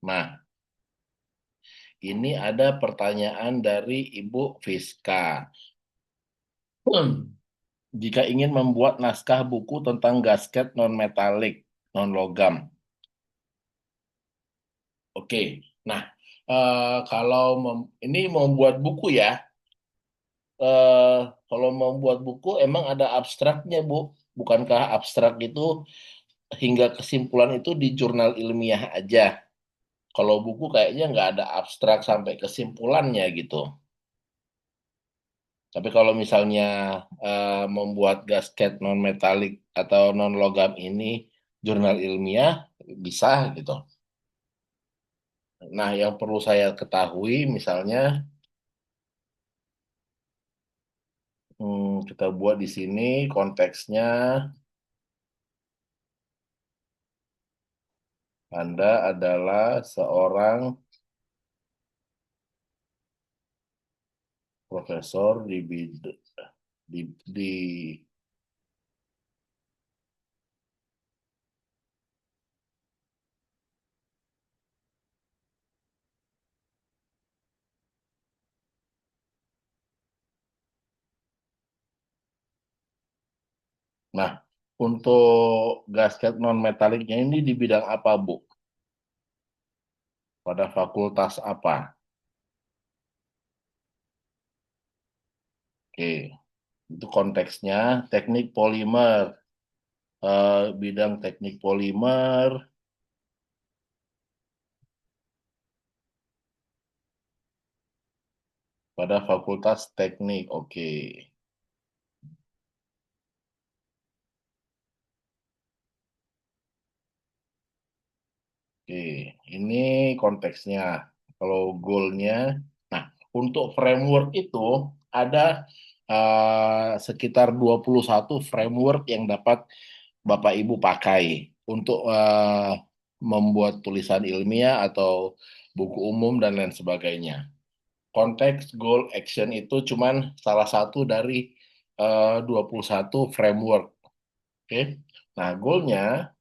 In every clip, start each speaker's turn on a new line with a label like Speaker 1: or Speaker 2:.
Speaker 1: Nah, ini ada pertanyaan dari Ibu Fiska. Jika ingin membuat naskah buku tentang gasket non-metalik, non-logam. Oke, nah kalau ini membuat buku ya, eh, kalau membuat buku emang ada abstraknya, Bu. Bukankah abstrak itu hingga kesimpulan itu di jurnal ilmiah aja? Kalau buku kayaknya nggak ada abstrak sampai kesimpulannya gitu. Tapi kalau misalnya membuat gasket non-metalik atau non-logam ini jurnal ilmiah, bisa gitu. Nah, yang perlu saya ketahui misalnya kita buat di sini konteksnya Anda adalah seorang profesor di Nah, untuk gasket non-metaliknya ini di bidang apa, Bu? Pada fakultas apa? Oke, itu konteksnya teknik polimer. Bidang teknik polimer pada fakultas teknik. Oke, oke. Ini konteksnya. Kalau goalnya, nah untuk framework itu ada sekitar 21 framework yang dapat Bapak Ibu pakai untuk membuat tulisan ilmiah atau buku umum dan lain sebagainya. Konteks, goal, action itu cuman salah satu dari 21 framework. Oke. Nah, goalnya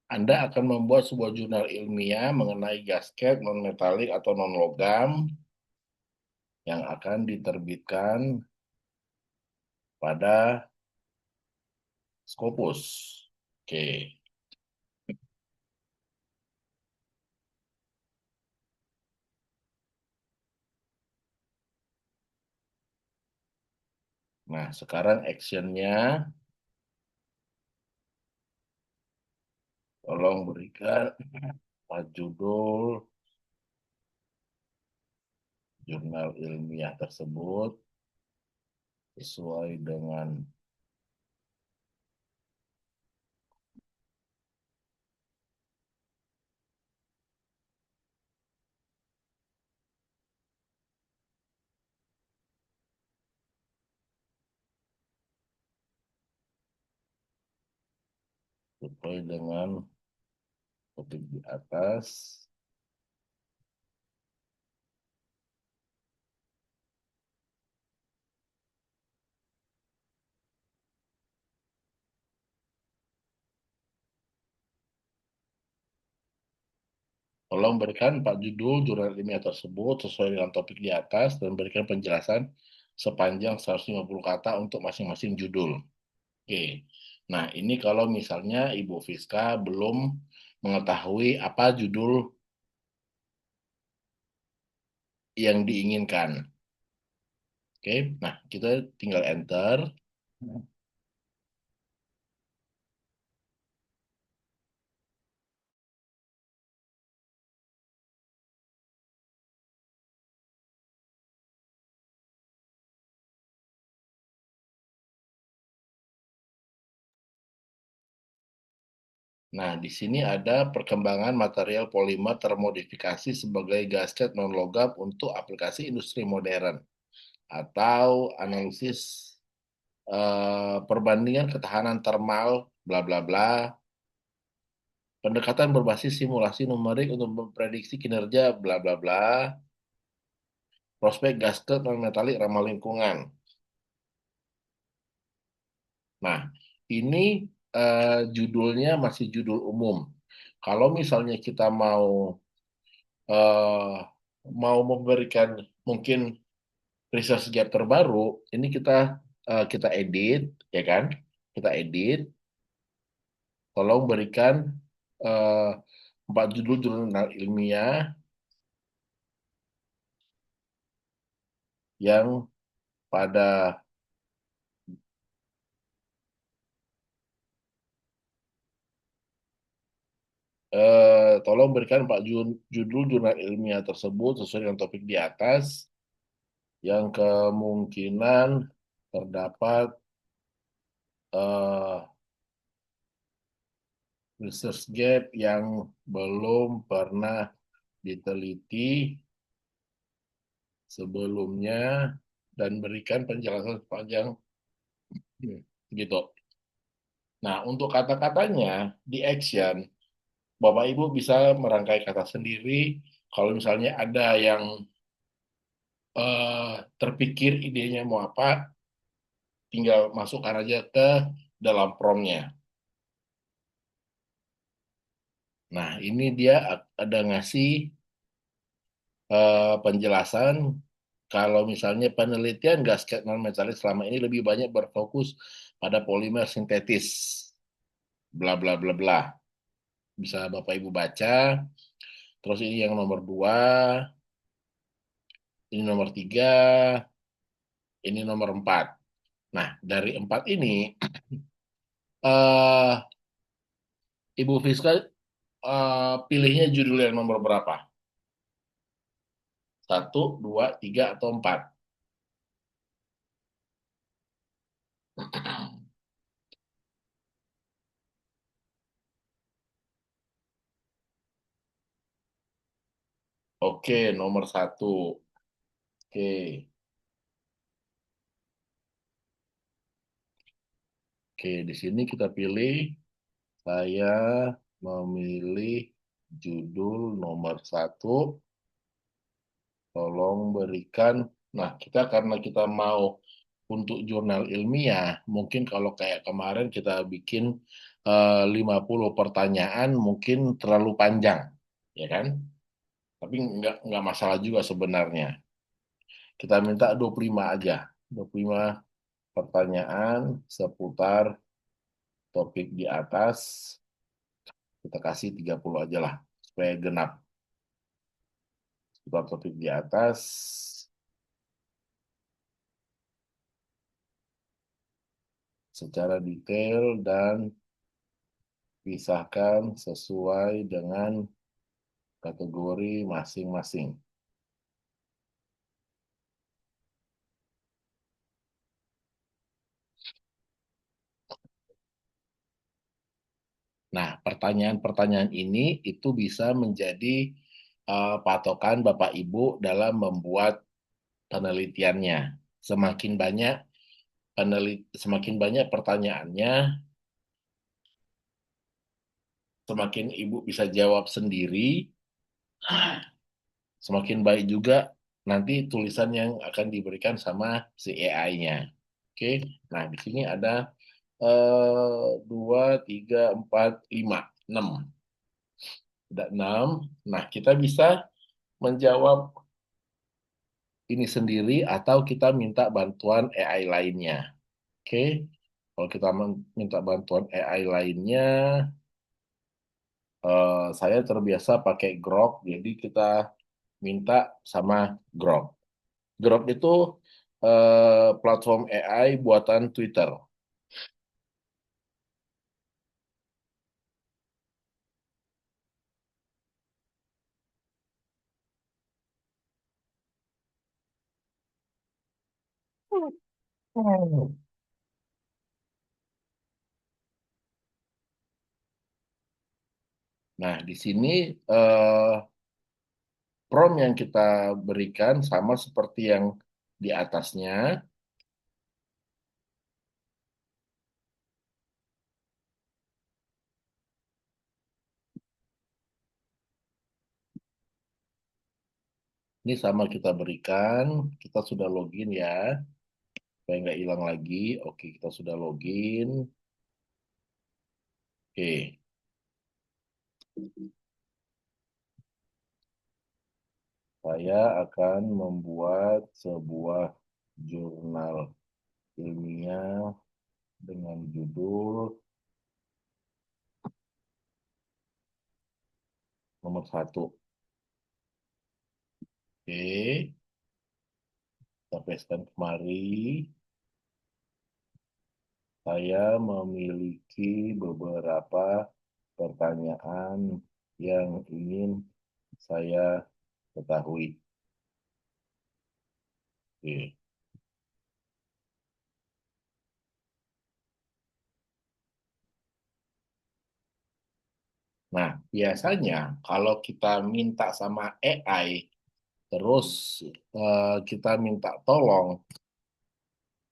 Speaker 1: Anda akan membuat sebuah jurnal ilmiah mengenai gasket non-metalik atau non-logam yang akan diterbitkan pada Scopus. Oke. Nah, sekarang actionnya, tolong berikan judul jurnal ilmiah tersebut sesuai dengan topik di atas. Tolong berikan 4 judul jurnal ilmiah tersebut sesuai dengan topik di atas dan berikan penjelasan sepanjang 150 kata untuk masing-masing judul. Oke. Nah, ini kalau misalnya Ibu Fiska belum mengetahui apa judul yang diinginkan. Oke. Nah, kita tinggal enter. Nah, di sini ada perkembangan material polimer termodifikasi sebagai gasket non-logam untuk aplikasi industri modern atau analisis perbandingan ketahanan termal, bla bla bla. Pendekatan berbasis simulasi numerik untuk memprediksi kinerja, bla bla bla. Prospek gasket non-metalik ramah lingkungan. Nah, ini judulnya masih judul umum. Kalau misalnya kita eh, mau memberikan mungkin research gap terbaru, ini kita edit, ya kan? Kita edit, tolong berikan eh, 4 judul jurnal ilmiah yang pada tolong berikan 4 judul jurnal ilmiah tersebut sesuai dengan topik di atas yang kemungkinan terdapat eh, research gap yang belum pernah diteliti sebelumnya dan berikan penjelasan sepanjang gitu. Nah, untuk kata-katanya di action, Bapak Ibu bisa merangkai kata sendiri. Kalau misalnya ada yang terpikir idenya mau apa, tinggal masukkan aja ke dalam promnya. Nah, ini dia ada ngasih penjelasan kalau misalnya penelitian gas non-metalik selama ini lebih banyak berfokus pada polimer sintetis, bla bla bla bla. Bisa Bapak Ibu baca. Terus ini yang nomor 2, ini nomor 3, ini nomor 4. Nah, dari 4 ini, eh Ibu Fiska pilihnya judul yang nomor berapa? Satu, dua, tiga, atau 4? Oke, nomor 1. Oke, oke. Di sini kita pilih. Saya memilih judul nomor 1. Tolong berikan. Nah, karena kita mau untuk jurnal ilmiah, mungkin kalau kayak kemarin kita bikin 50 pertanyaan, mungkin terlalu panjang, ya kan? Tapi nggak masalah juga sebenarnya. Kita minta 25 aja. 25 pertanyaan seputar topik di atas. Kita kasih 30 aja lah, supaya genap. Seputar topik di atas secara detail dan pisahkan sesuai dengan kategori masing-masing. Nah, pertanyaan-pertanyaan ini itu bisa menjadi patokan Bapak Ibu dalam membuat penelitiannya. Semakin banyak semakin banyak pertanyaannya, semakin Ibu bisa jawab sendiri, semakin baik juga nanti tulisan yang akan diberikan sama si AI-nya. Oke, nah di sini ada 2, 3, 4, 5, 6. Ada 6. Nah, kita bisa menjawab ini sendiri atau kita minta bantuan AI lainnya. Oke, kalau kita minta bantuan AI lainnya, saya terbiasa pakai Grok, jadi kita minta sama Grok. Grok itu platform AI buatan Twitter. Hmm. Nah, di sini eh, prompt yang kita berikan sama seperti yang di atasnya. Ini sama kita berikan. Kita sudah login ya, supaya nggak hilang lagi. Oke, kita sudah login. Oke, saya akan membuat sebuah jurnal ilmiah dengan judul nomor satu. Oke, kita pastekan kemari. Saya memiliki beberapa pertanyaan yang ingin saya ketahui. Oke. Nah, biasanya kalau kita minta sama AI, terus kita minta tolong,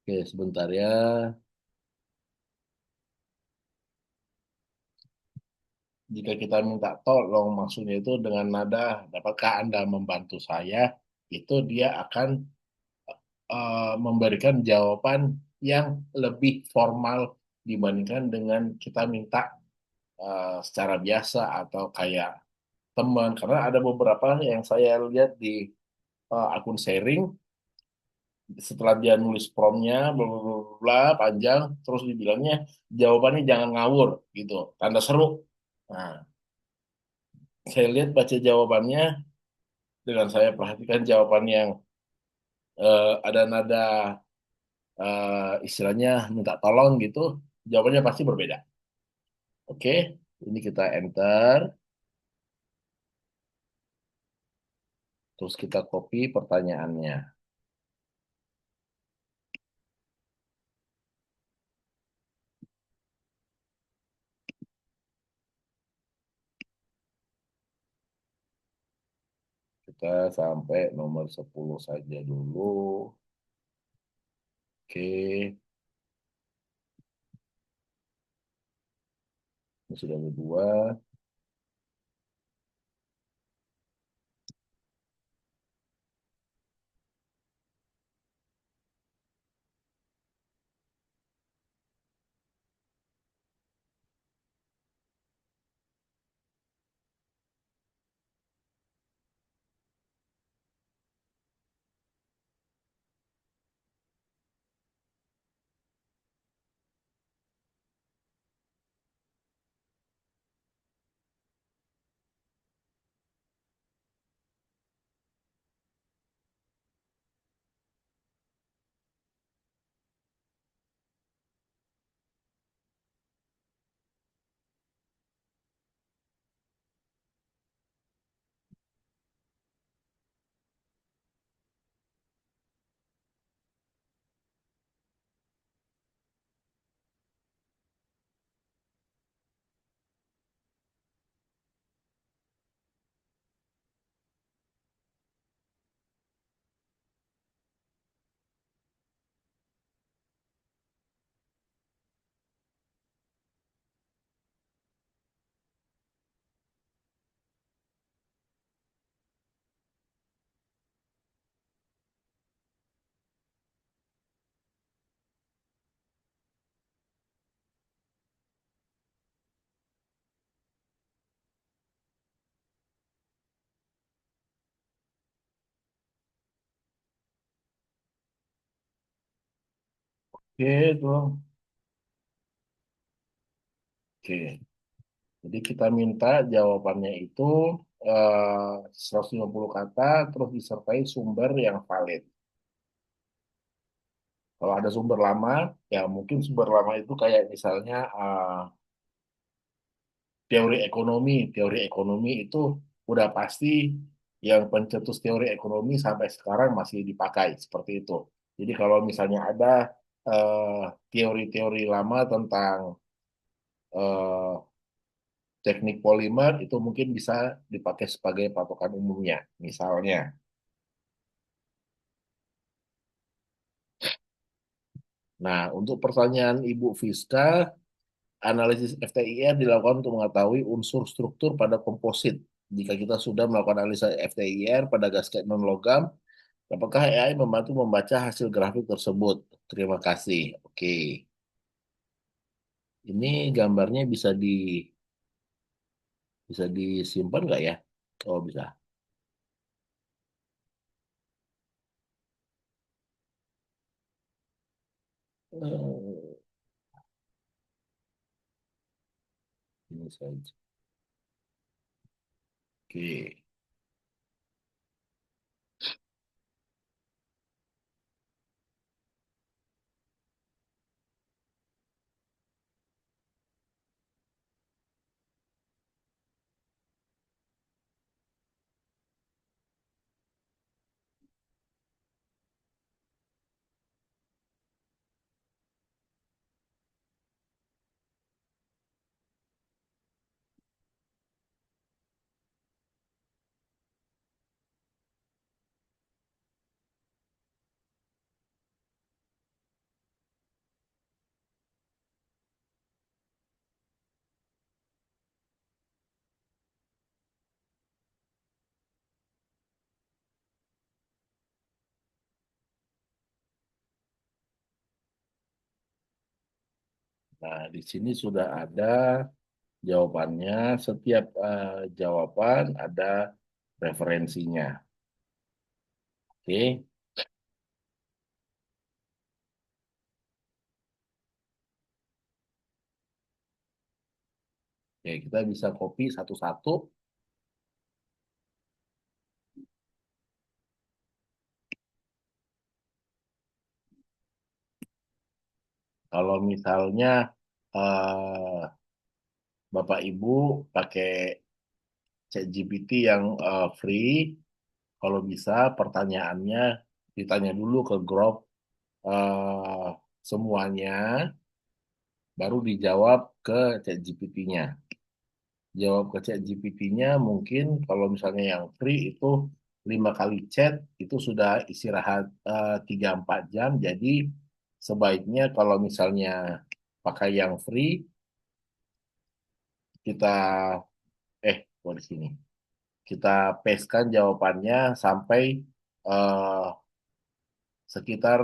Speaker 1: oke sebentar ya, jika kita minta tolong, maksudnya itu dengan nada, dapatkah Anda membantu saya? Itu dia akan memberikan jawaban yang lebih formal dibandingkan dengan kita minta secara biasa atau kayak teman. Karena ada beberapa yang saya lihat di akun sharing, setelah dia nulis promptnya bla bla bla bla, panjang, terus dibilangnya jawabannya jangan ngawur gitu, tanda seru. Nah, saya lihat baca jawabannya, dengan saya perhatikan jawaban yang ada nada istilahnya minta tolong gitu, jawabannya pasti berbeda. Oke, ini kita enter, terus kita copy pertanyaannya. Kita sampai nomor 10 saja dulu. Oke, ini sudah ada dua. Oke, tuh. Oke. Jadi kita minta jawabannya itu 150 kata, terus disertai sumber yang valid. Kalau ada sumber lama, ya mungkin sumber lama itu kayak misalnya teori ekonomi. Teori ekonomi itu udah pasti yang pencetus teori ekonomi sampai sekarang masih dipakai seperti itu. Jadi kalau misalnya ada teori-teori lama tentang eh, teknik polimer itu mungkin bisa dipakai sebagai patokan umumnya. Misalnya, nah untuk pertanyaan Ibu Fiska, analisis FTIR dilakukan untuk mengetahui unsur struktur pada komposit. Jika kita sudah melakukan analisa FTIR pada gas non logam, apakah AI membantu membaca hasil grafik tersebut? Terima kasih. Oke, ini gambarnya bisa disimpan nggak ya? Oh bisa. Eh, ini saja. Oke. Nah, di sini sudah ada jawabannya. Setiap jawaban ada referensinya. Oke. Oke, kita bisa copy satu-satu. Kalau misalnya eh, Bapak Ibu pakai ChatGPT yang free, kalau bisa pertanyaannya ditanya dulu ke grup eh, semuanya, baru dijawab ke ChatGPT-nya. Jawab ke ChatGPT-nya mungkin kalau misalnya yang free itu 5 kali chat itu sudah istirahat 3-4 jam. Jadi sebaiknya kalau misalnya pakai yang free kita kok di sini kita pastekan jawabannya sampai eh, sekitar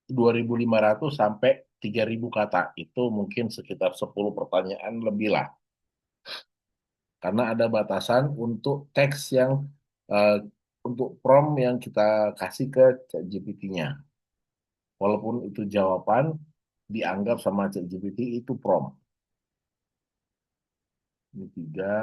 Speaker 1: 2.500 sampai 3.000 kata. Itu mungkin sekitar 10 pertanyaan lebih lah. Karena ada batasan untuk teks yang eh, untuk prompt yang kita kasih ke ChatGPT-nya. Walaupun itu jawaban, dianggap sama ChatGPT itu prompt. Ini tiga.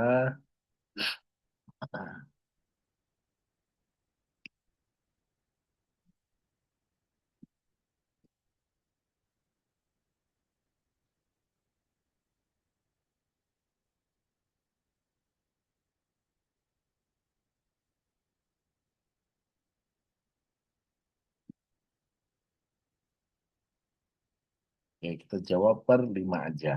Speaker 1: Ya, kita jawab per 5 aja.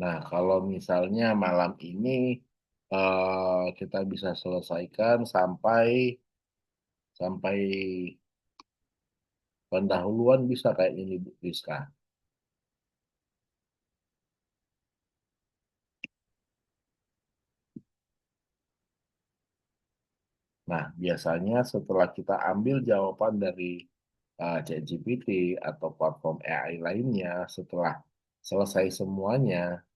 Speaker 1: Nah, kalau misalnya malam ini kita bisa selesaikan sampai sampai pendahuluan bisa kayak ini Bu Rizka. Nah, biasanya setelah kita ambil jawaban dari ChatGPT atau platform AI lainnya, setelah selesai semuanya,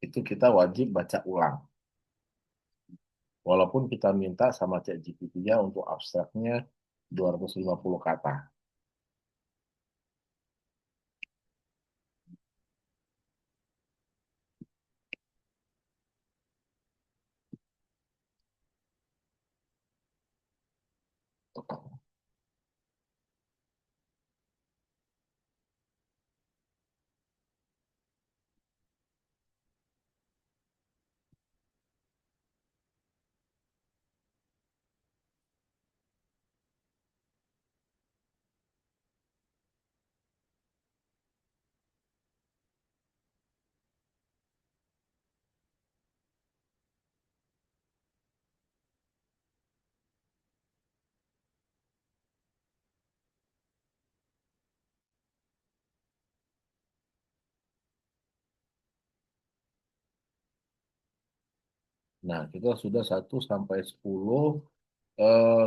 Speaker 1: itu kita wajib baca ulang. Walaupun kita minta sama ChatGPT-nya untuk abstraknya 250 kata. Nah, kita sudah 1 sampai 10.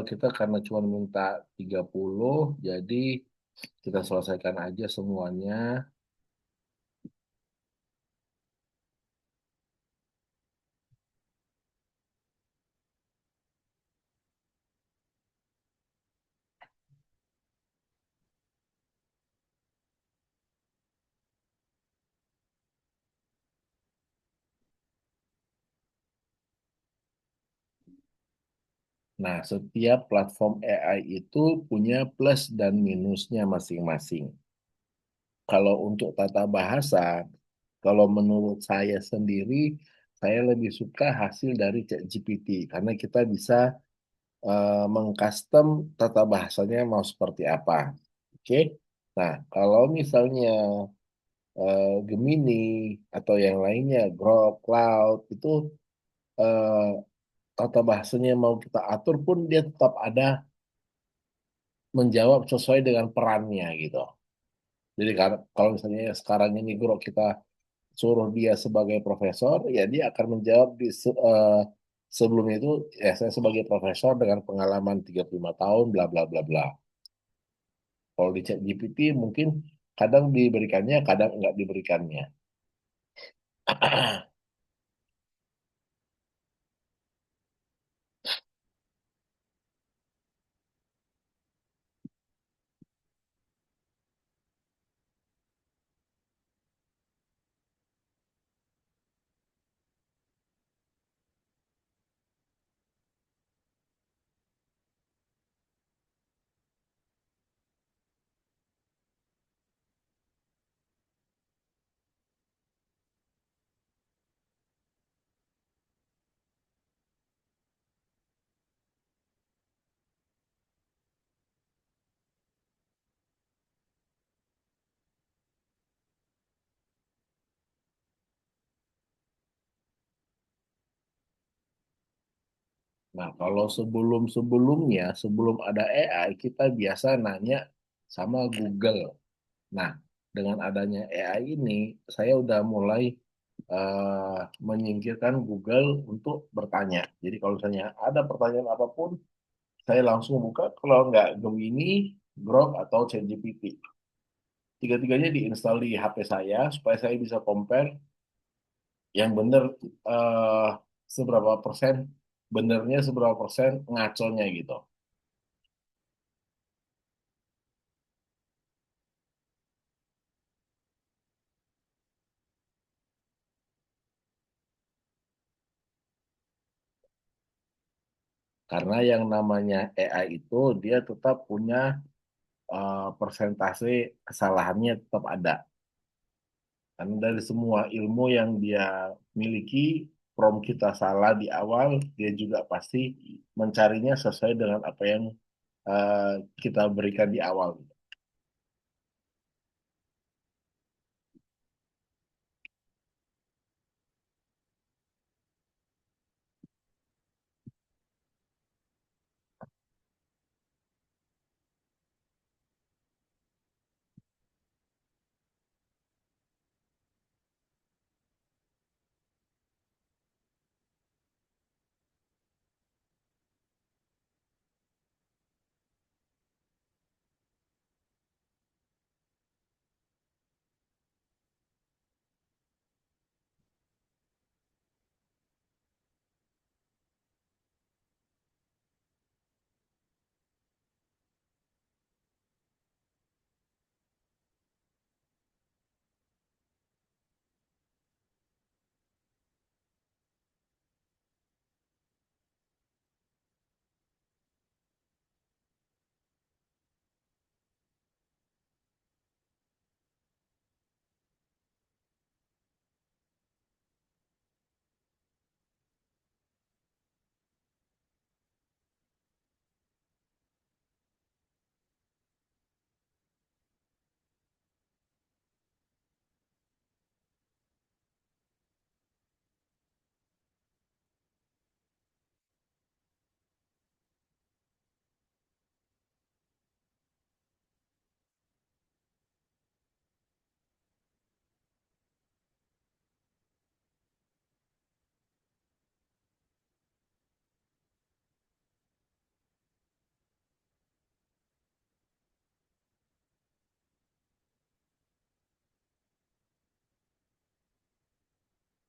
Speaker 1: Kita karena cuma minta 30, jadi kita selesaikan aja semuanya. Nah, setiap platform AI itu punya plus dan minusnya masing-masing. Kalau untuk tata bahasa, kalau menurut saya sendiri, saya lebih suka hasil dari ChatGPT karena kita bisa mengcustom tata bahasanya mau seperti apa. Oke. Nah, kalau misalnya Gemini atau yang lainnya, Grok, Cloud, itu eh, tata bahasanya mau kita atur pun dia tetap ada menjawab sesuai dengan perannya gitu. Jadi kalau misalnya sekarang ini Grok kita suruh dia sebagai profesor, ya dia akan menjawab sebelum itu, ya saya sebagai profesor dengan pengalaman 35 tahun, bla bla bla bla. Kalau di chat GPT mungkin kadang diberikannya, kadang nggak diberikannya. Nah, kalau sebelum-sebelumnya, sebelum ada AI, kita biasa nanya sama Google. Nah, dengan adanya AI ini, saya udah mulai menyingkirkan Google untuk bertanya. Jadi kalau misalnya ada pertanyaan apapun, saya langsung buka, kalau nggak Gemini, Grok, atau ChatGPT. Tiga-tiganya diinstal di HP saya, supaya saya bisa compare yang benar eh, seberapa persen, benernya seberapa persen, ngaconya gitu. Karena yang namanya AI itu dia tetap punya persentase kesalahannya tetap ada. Karena dari semua ilmu yang dia miliki, prompt kita salah di awal, dia juga pasti mencarinya sesuai dengan apa yang eh, kita berikan di awal.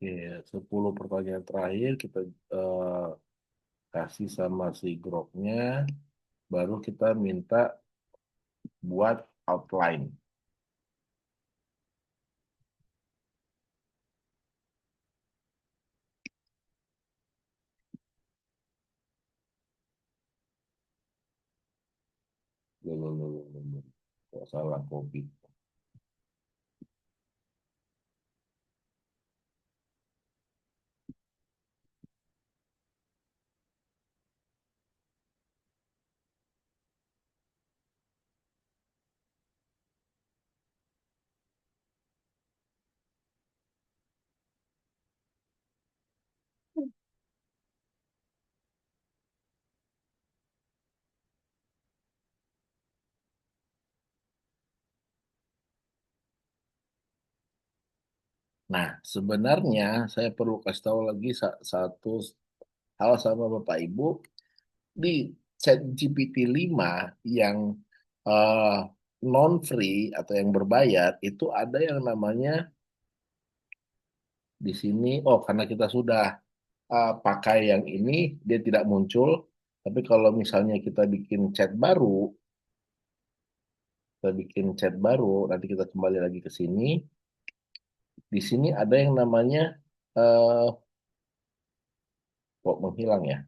Speaker 1: Iya, 10 pertanyaan terakhir kita eh, kasih sama si Groknya, baru kita minta buat outline. Loh. Nggak salah copy. Nah, sebenarnya saya perlu kasih tahu lagi satu hal sama Bapak Ibu. Di ChatGPT 5 yang eh, non-free atau yang berbayar, itu ada yang namanya di sini, oh karena kita sudah pakai yang ini, dia tidak muncul. Tapi kalau misalnya kita bikin chat baru, nanti kita kembali lagi ke sini. Di sini ada yang namanya eh kok menghilang ya.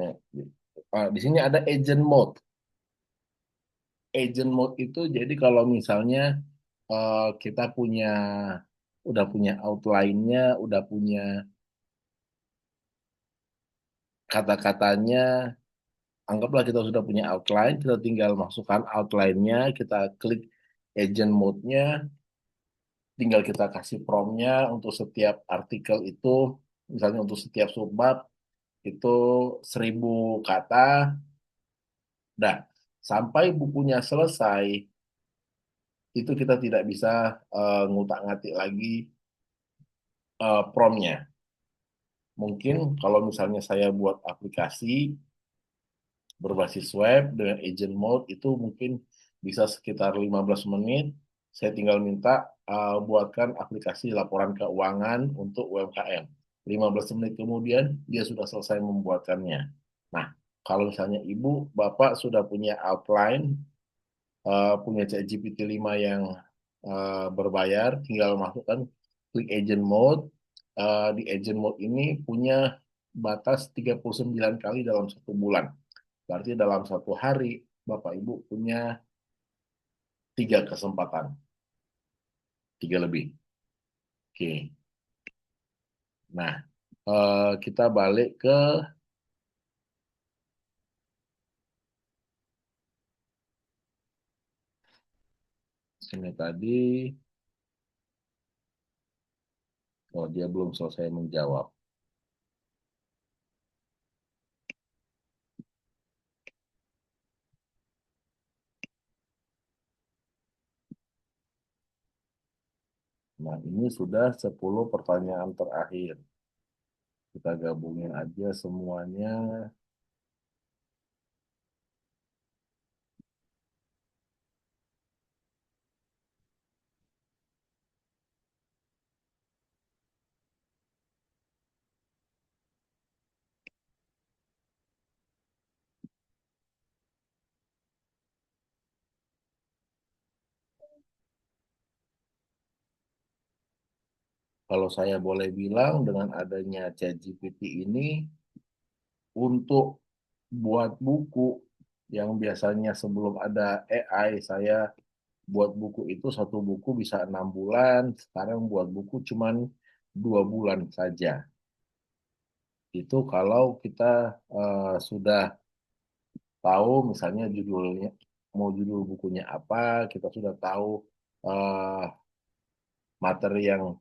Speaker 1: Eh, di sini ada agent mode. Agent mode itu jadi kalau misalnya kita udah punya outline-nya, udah punya kata-katanya, anggaplah kita sudah punya outline, kita tinggal masukkan outline-nya, kita klik agent mode-nya, tinggal kita kasih prompt-nya untuk setiap artikel itu, misalnya untuk setiap subbab itu 1.000 kata. Nah, sampai bukunya selesai, itu kita tidak bisa ngutak-ngatik lagi prompt-nya. Mungkin kalau misalnya saya buat aplikasi berbasis web dengan agent mode itu mungkin bisa sekitar 15 menit. Saya tinggal minta buatkan aplikasi laporan keuangan untuk UMKM. 15 menit kemudian dia sudah selesai membuatkannya. Nah, kalau misalnya Ibu, Bapak sudah punya outline, punya ChatGPT 5 yang berbayar, tinggal masukkan klik agent mode. Di agent mode ini punya batas 39 kali dalam 1 bulan. Berarti dalam 1 hari Bapak Ibu punya 3 kesempatan, 3 lebih. Oke. Nah, kita balik ke sini tadi. Oh, dia belum selesai menjawab. Nah, ini sudah 10 pertanyaan terakhir. Kita gabungin aja semuanya. Kalau saya boleh bilang, dengan adanya ChatGPT ini, untuk buat buku yang biasanya sebelum ada AI, saya buat buku itu 1 buku bisa 6 bulan, sekarang buat buku cuman 2 bulan saja. Itu kalau kita sudah tahu misalnya judulnya, mau judul bukunya apa, kita sudah tahu eh, materi yang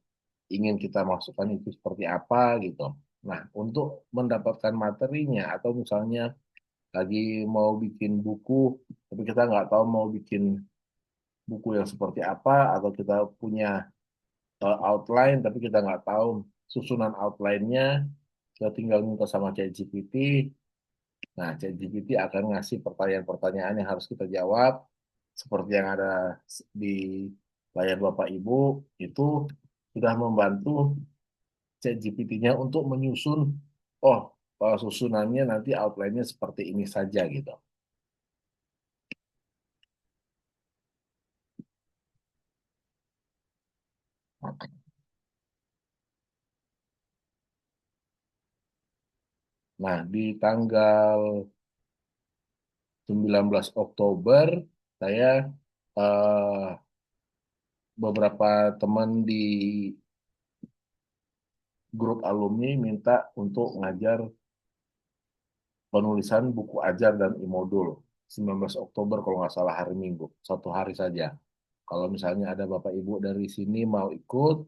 Speaker 1: ingin kita masukkan itu seperti apa gitu. Nah, untuk mendapatkan materinya atau misalnya lagi mau bikin buku, tapi kita nggak tahu mau bikin buku yang seperti apa, atau kita punya outline tapi kita nggak tahu susunan outline-nya, kita tinggal minta sama ChatGPT. Nah, ChatGPT akan ngasih pertanyaan-pertanyaan yang harus kita jawab. seperti yang ada di layar Bapak Ibu itu sudah membantu ChatGPT-nya untuk menyusun, oh, susunannya nanti outline-nya seperti ini saja gitu. Nah, di tanggal 19 Oktober saya eh, beberapa teman di grup alumni minta untuk ngajar penulisan buku ajar dan e-modul 19 Oktober kalau nggak salah hari Minggu, satu hari saja. Kalau misalnya ada Bapak Ibu dari sini mau ikut,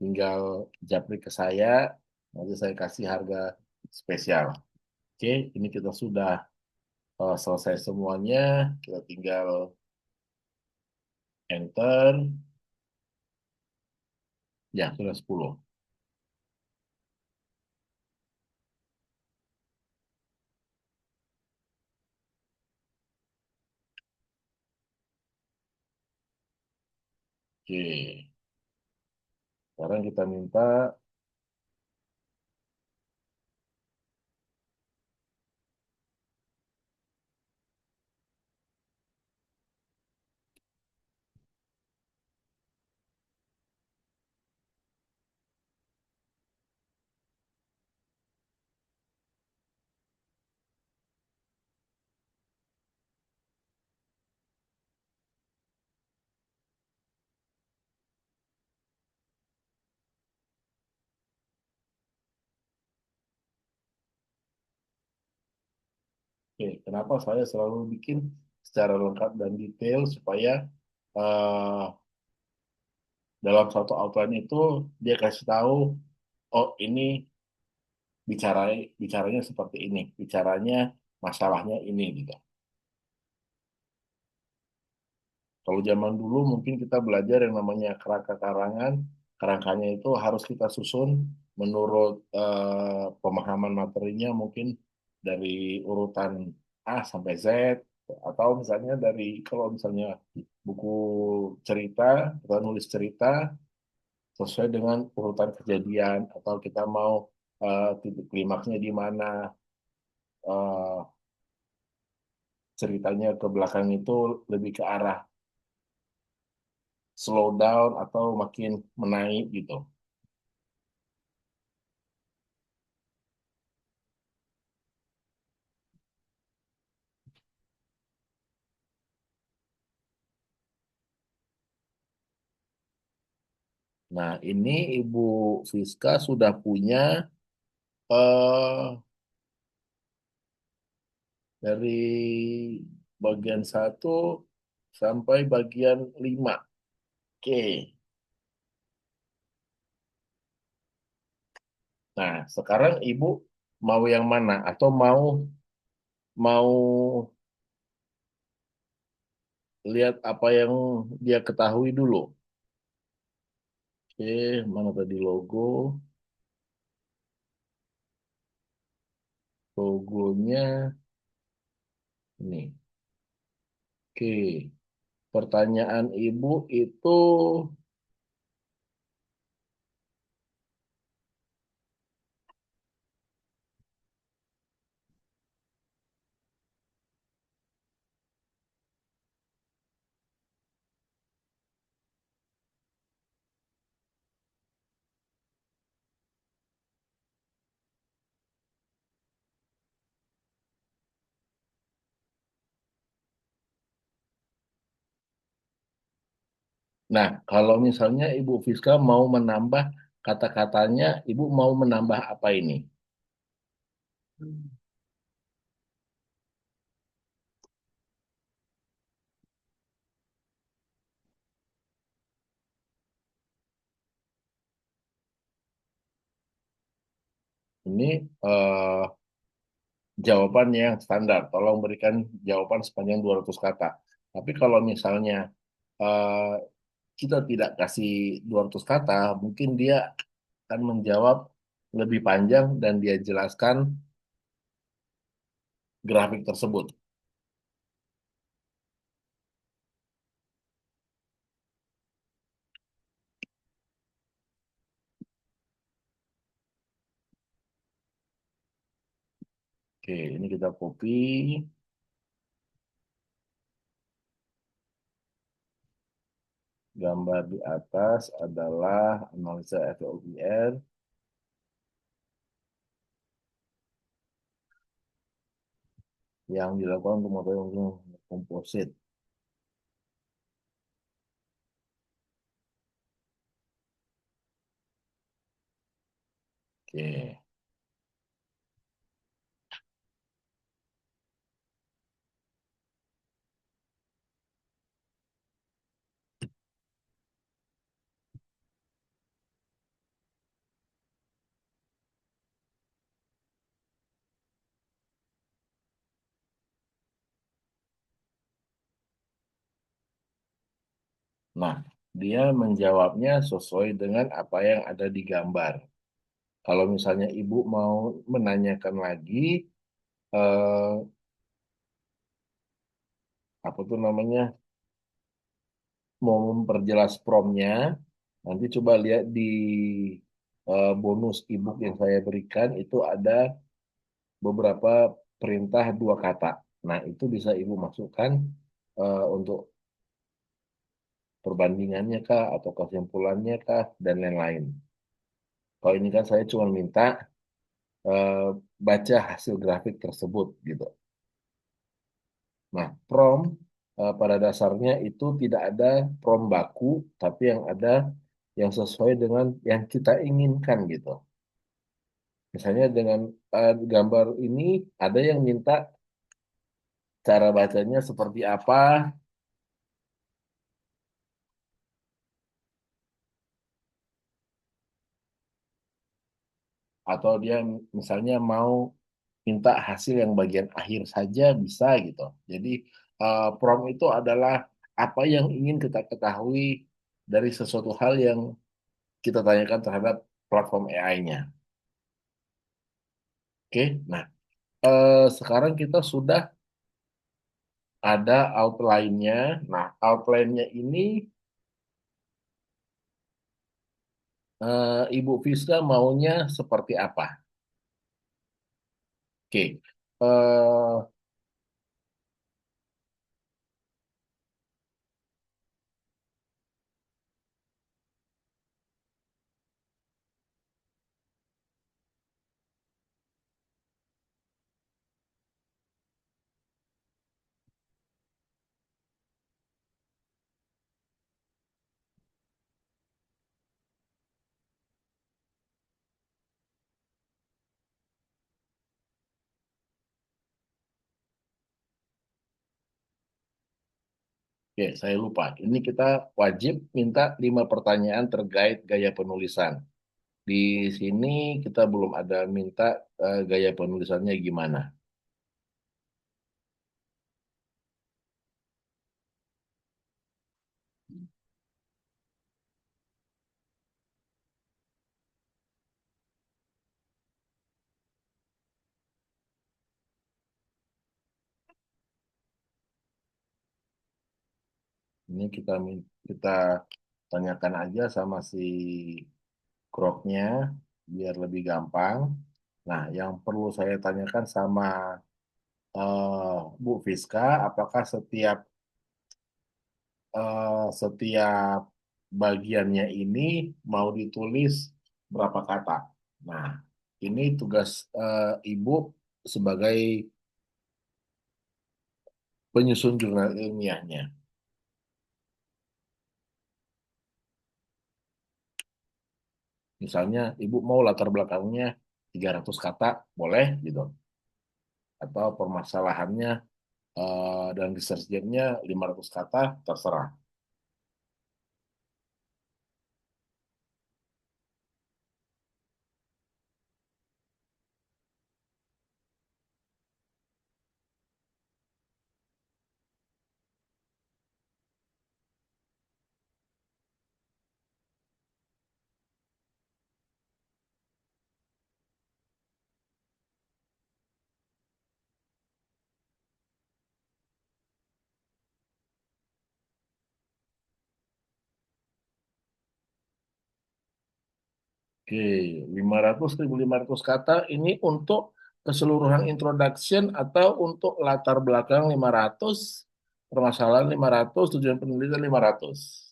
Speaker 1: tinggal japri ke saya, nanti saya kasih harga spesial. Oke, ini kita sudah selesai semuanya, kita tinggal enter, ya sudah 10. Oke, sekarang kita minta, oke, kenapa saya selalu bikin secara lengkap dan detail supaya eh, dalam satu outline itu dia kasih tahu, oh ini bicara bicaranya seperti ini, bicaranya masalahnya ini gitu. Kalau zaman dulu mungkin kita belajar yang namanya kerangka karangan, kerangkanya itu harus kita susun menurut pemahaman materinya mungkin dari urutan A sampai Z, atau misalnya dari kalau misalnya buku cerita, kita nulis cerita sesuai dengan urutan kejadian, atau kita mau titik klimaksnya di mana, eh, ceritanya ke belakang itu lebih ke arah slow down atau makin menaik gitu. Nah, ini Ibu Fiska sudah punya eh dari bagian satu sampai bagian 5. Oke. Nah, sekarang Ibu mau yang mana? Atau mau mau lihat apa yang dia ketahui dulu? Oke, mana tadi logo? Logonya ini. Oke. Pertanyaan Ibu itu nah, kalau misalnya Ibu Fiska mau menambah kata-katanya, Ibu mau menambah apa ini? Ini jawaban yang standar. Tolong berikan jawaban sepanjang 200 kata. Tapi kalau misalnya eh, kita tidak kasih 200 kata, mungkin dia akan menjawab lebih panjang dan dia jelaskan grafik tersebut. Oke, ini kita copy. Gambar di atas adalah analisa FLIR yang dilakukan untuk metode komposit. Oke. Nah, dia menjawabnya sesuai dengan apa yang ada di gambar. Kalau misalnya ibu mau menanyakan lagi, eh, apa tuh namanya, mau memperjelas promnya, nanti coba lihat di bonus ebook yang saya berikan itu ada beberapa perintah dua kata. Nah, itu bisa ibu masukkan untuk perbandingannya kah atau kesimpulannya kah dan lain-lain. Kalau ini kan saya cuma minta eh, baca hasil grafik tersebut gitu. Nah, pada dasarnya itu tidak ada prom baku, tapi yang ada yang sesuai dengan yang kita inginkan gitu. Misalnya dengan gambar ini ada yang minta cara bacanya seperti apa, atau dia misalnya mau minta hasil yang bagian akhir saja bisa gitu. Jadi prompt itu adalah apa yang ingin kita ketahui dari sesuatu hal yang kita tanyakan terhadap platform AI-nya. Oke, nah sekarang kita sudah ada outline-nya. Nah, outline-nya ini Ibu Fiska maunya seperti apa? Oke, oke, saya lupa. Ini kita wajib minta 5 pertanyaan terkait gaya penulisan. Di sini kita belum ada minta gaya penulisannya gimana. Ini kita tanyakan aja sama si crowd-nya biar lebih gampang. Nah, yang perlu saya tanyakan sama Bu Fiska, apakah setiap bagiannya ini mau ditulis berapa kata? Nah, ini tugas Ibu sebagai penyusun jurnal ilmiahnya. Misalnya, Ibu mau latar belakangnya 300 kata, boleh gitu. Atau permasalahannya dan research-nya 500 kata, terserah. Oke, 500 1.500 kata ini untuk keseluruhan introduction atau untuk latar belakang 500, permasalahan 500, tujuan penelitian 500.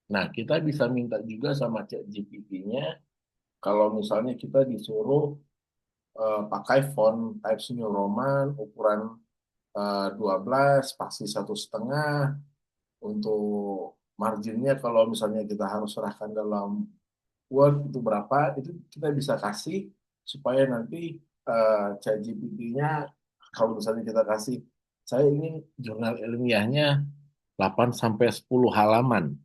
Speaker 1: Nah, kita bisa minta juga sama ChatGPT-nya kalau misalnya kita disuruh pakai font Times New Roman ukuran 12 spasi 1,5 untuk marginnya kalau misalnya kita harus serahkan dalam Word itu berapa, itu kita bisa kasih supaya nanti ChatGPT-nya kalau misalnya kita kasih saya ingin jurnal ilmiahnya 8 sampai 10 halaman.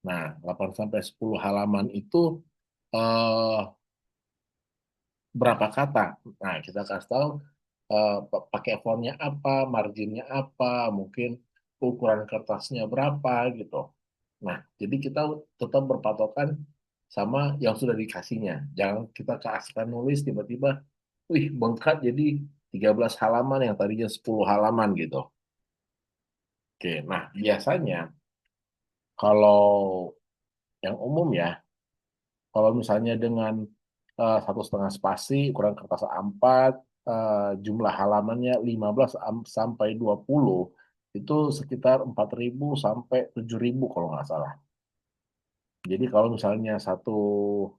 Speaker 1: Nah, 8 sampai 10 halaman itu eh, berapa kata? Nah, kita kasih tahu pakai fontnya apa, marginnya apa, mungkin ukuran kertasnya berapa gitu. Nah, jadi kita tetap berpatokan sama yang sudah dikasihnya. Jangan kita keasikan nulis tiba-tiba, wih bengkak jadi 13 halaman yang tadinya 10 halaman gitu. Oke, nah biasanya kalau yang umum ya, kalau misalnya dengan 1,5 spasi, ukuran kertas A4, jumlah halamannya 15 sampai 20, itu sekitar 4.000 sampai 7.000 kalau nggak salah. Jadi kalau misalnya satu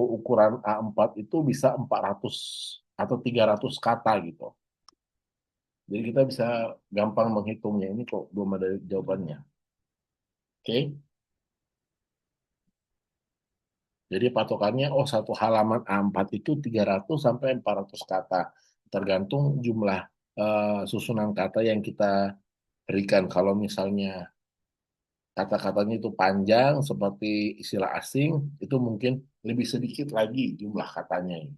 Speaker 1: ukuran A4 itu bisa 400 atau 300 kata gitu. Jadi kita bisa gampang menghitungnya. Ini kok belum ada jawabannya. Oke. Jadi patokannya, oh satu halaman A4 itu 300 sampai 400 kata. Tergantung jumlah susunan kata yang kita berikan. Kalau misalnya kata-katanya itu panjang seperti istilah asing, itu mungkin lebih sedikit lagi jumlah katanya.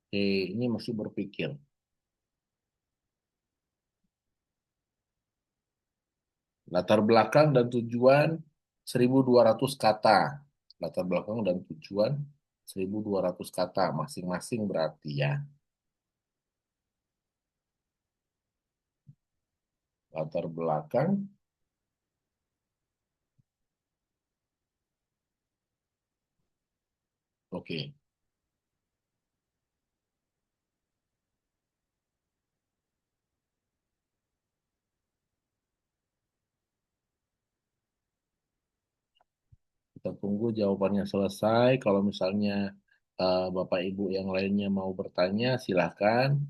Speaker 1: Oke, ini masih berpikir. Latar belakang dan tujuan 1.200 kata. Latar belakang dan tujuan 1.200 kata masing-masing berarti ya. Latar belakang, oke. Kita tunggu jawabannya selesai. Kalau misalnya Bapak Ibu yang lainnya mau bertanya, silakan.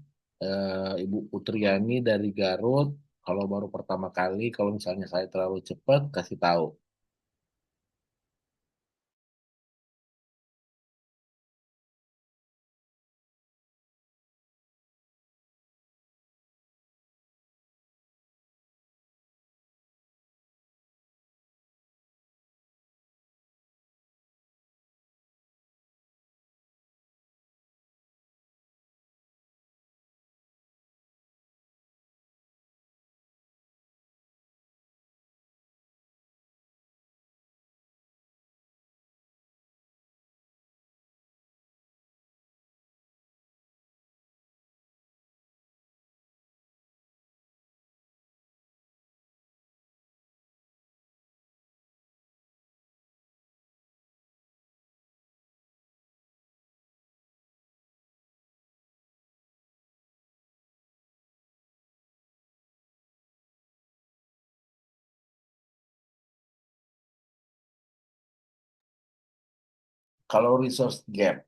Speaker 1: Ibu Putriani dari Garut, kalau baru pertama kali, kalau misalnya saya terlalu cepat, kasih tahu. Kalau resource gap,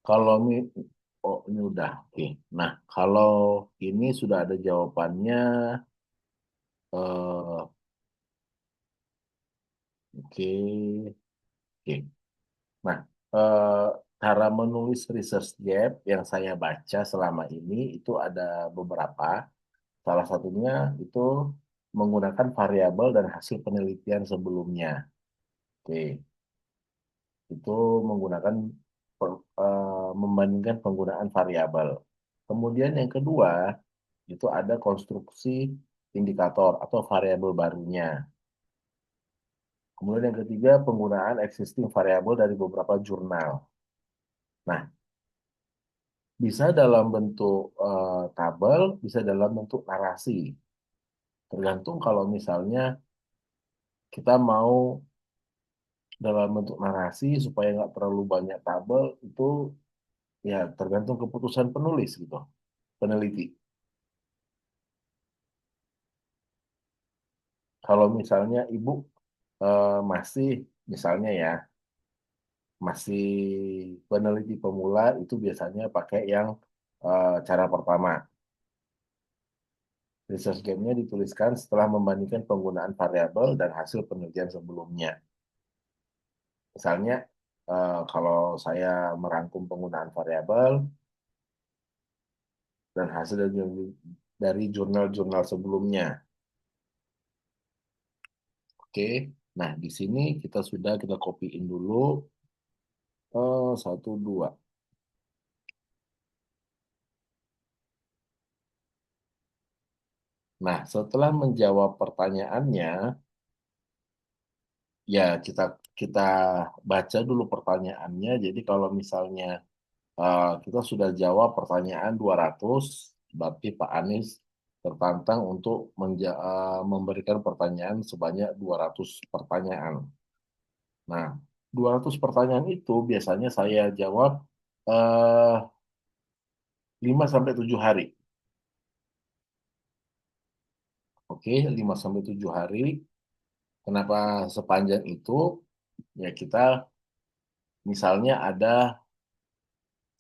Speaker 1: kalau ini, oh ini udah, oke. Nah, kalau ini sudah ada jawabannya, oke, oke. Nah, eh, cara menulis research gap yang saya baca selama ini itu ada beberapa. Salah satunya itu menggunakan variabel dan hasil penelitian sebelumnya. Oke, itu menggunakan membandingkan penggunaan variabel. Kemudian yang kedua itu ada konstruksi indikator atau variabel barunya. Kemudian yang ketiga penggunaan existing variabel dari beberapa jurnal. Nah, bisa dalam bentuk tabel, bisa dalam bentuk narasi. Tergantung kalau misalnya kita mau dalam bentuk narasi supaya nggak terlalu banyak tabel, itu ya tergantung keputusan penulis gitu, peneliti. Kalau misalnya ibu masih, misalnya ya, masih peneliti pemula itu biasanya pakai yang cara pertama. Research game-nya dituliskan setelah membandingkan penggunaan variabel dan hasil penelitian sebelumnya. Misalnya, kalau saya merangkum penggunaan variabel dan hasil dari jurnal-jurnal sebelumnya. Oke, nah di sini kita copyin dulu satu dua. Nah, setelah menjawab pertanyaannya, ya kita baca dulu pertanyaannya. Jadi kalau misalnya kita sudah jawab pertanyaan 200, berarti Pak Anies tertantang untuk memberikan pertanyaan sebanyak 200 pertanyaan. Nah, 200 pertanyaan itu biasanya saya jawab eh, 5 sampai 7 hari. Oke, 5 sampai 7 hari. Kenapa sepanjang itu? Ya kita misalnya ada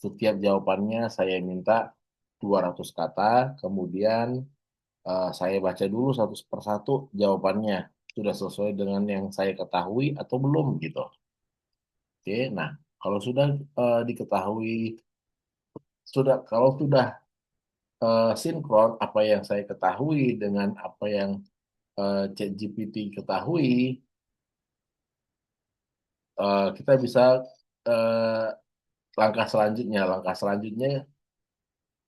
Speaker 1: setiap jawabannya saya minta 200 kata, kemudian saya baca dulu satu persatu jawabannya. Sudah sesuai dengan yang saya ketahui atau belum gitu. Oke, nah kalau sudah diketahui, kalau sudah sinkron apa yang saya ketahui dengan apa yang ChatGPT ketahui, kita bisa eh, langkah selanjutnya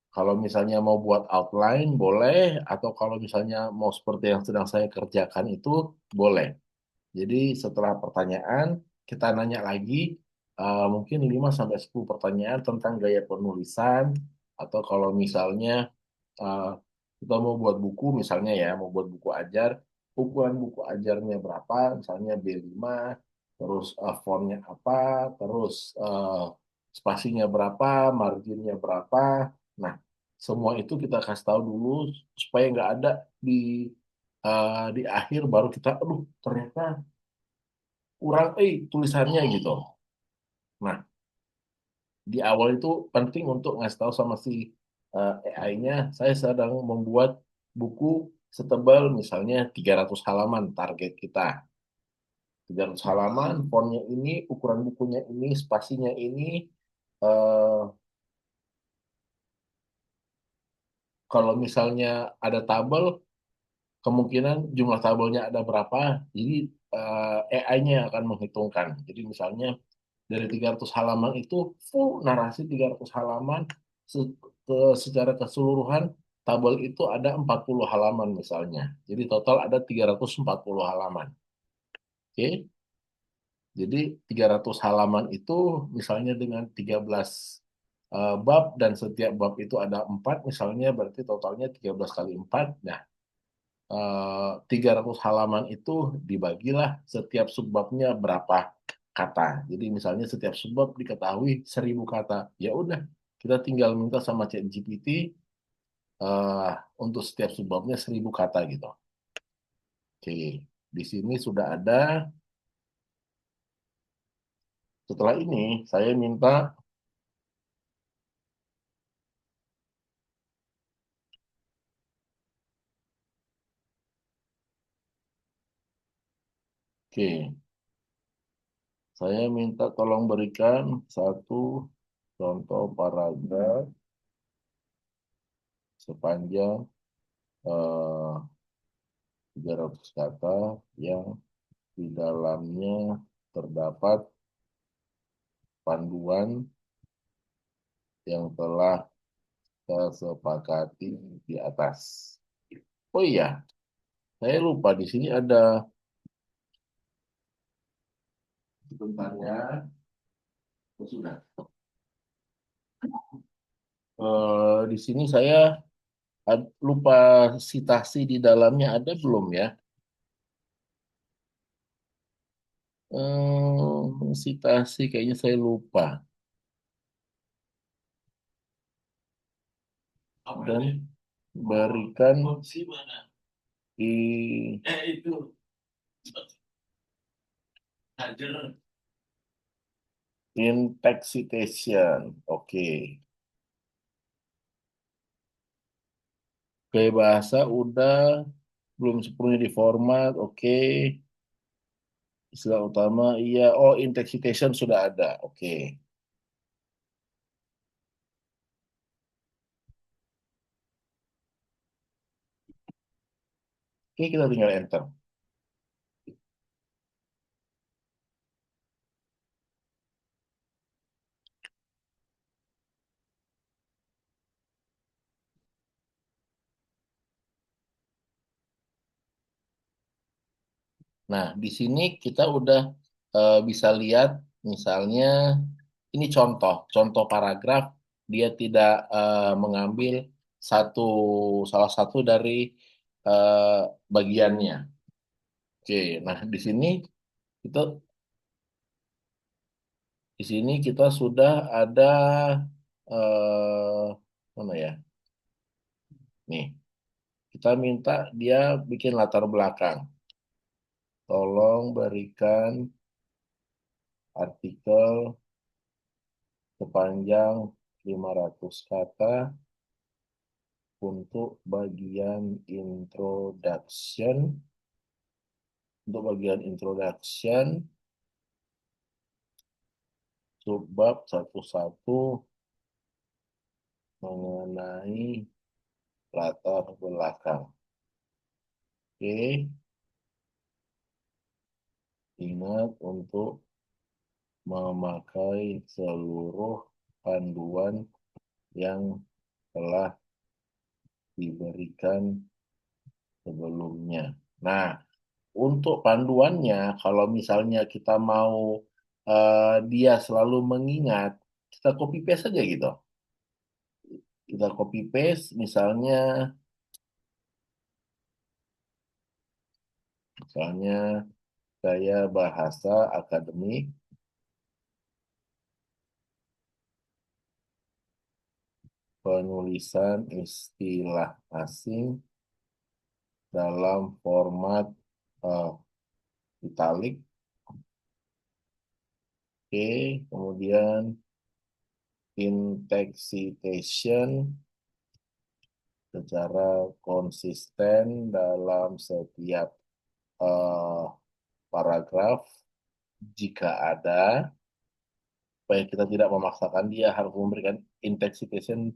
Speaker 1: kalau misalnya mau buat outline boleh, atau kalau misalnya mau seperti yang sedang saya kerjakan itu boleh. Jadi setelah pertanyaan, kita nanya lagi mungkin 5 sampai 10 pertanyaan tentang gaya penulisan, atau kalau misalnya eh, kita mau buat buku misalnya ya, mau buat buku ajar, ukuran buku ajarnya berapa, misalnya B5, terus fontnya apa, terus spasinya berapa, marginnya berapa. Nah, semua itu kita kasih tahu dulu supaya nggak ada di di akhir baru kita, aduh ternyata kurang tulisannya gitu. Nah, di awal itu penting untuk ngasih tahu sama si AI-nya, saya sedang membuat buku setebal misalnya 300 halaman target kita. 300 halaman, fontnya ini, ukuran bukunya ini, spasinya ini. eh, Kalau misalnya ada tabel, kemungkinan jumlah tabelnya ada berapa. Jadi AI-nya akan menghitungkan. Jadi misalnya dari 300 halaman itu full narasi 300 halaman se- secara keseluruhan tabel itu ada 40 halaman misalnya. Jadi total ada 340 halaman. Oke. Jadi 300 halaman itu misalnya dengan 13 bab dan setiap bab itu ada 4 misalnya berarti totalnya 13 kali 4. Nah, 300 halaman itu dibagilah setiap subbabnya berapa kata. Jadi misalnya setiap subbab diketahui 1.000 kata. Ya udah, kita tinggal minta sama ChatGPT eh, untuk setiap subbabnya 1.000 kata gitu. Oke, di sini sudah ada. Setelah ini saya minta, oke, Saya minta tolong berikan satu contoh paragraf sepanjang 300 kata yang di dalamnya terdapat panduan yang telah kita sepakati di atas. Oh iya, saya lupa di sini ada sebentar ya. Oh, sudah. Di sini saya lupa sitasi di dalamnya ada belum ya? Sitasi kayaknya saya lupa. Dan berikan di in text citation. Oke. Oke, bahasa udah belum sepenuhnya di format. Oke. Istilah utama iya. Oh, in text citation sudah ada. Oke. Oke, kita tinggal enter. Nah, di sini kita udah bisa lihat misalnya ini contoh paragraf dia tidak mengambil satu salah satu dari eh, bagiannya. Oke, nah kita di sini kita sudah ada mana ya? Nih, kita minta dia bikin latar belakang. Tolong berikan artikel sepanjang 500 kata untuk bagian introduction. Untuk bagian introduction, subbab satu-satu mengenai latar belakang. Oke, ingat untuk memakai seluruh panduan yang telah diberikan sebelumnya. Nah, untuk panduannya, kalau misalnya kita mau dia selalu mengingat, kita copy paste saja gitu. Kita copy paste, misalnya saya bahasa akademik, penulisan istilah asing dalam format eh, italik. Oke, kemudian in text citation secara konsisten dalam setiap eh, paragraf jika ada, supaya kita tidak memaksakan dia harus memberikan in text citation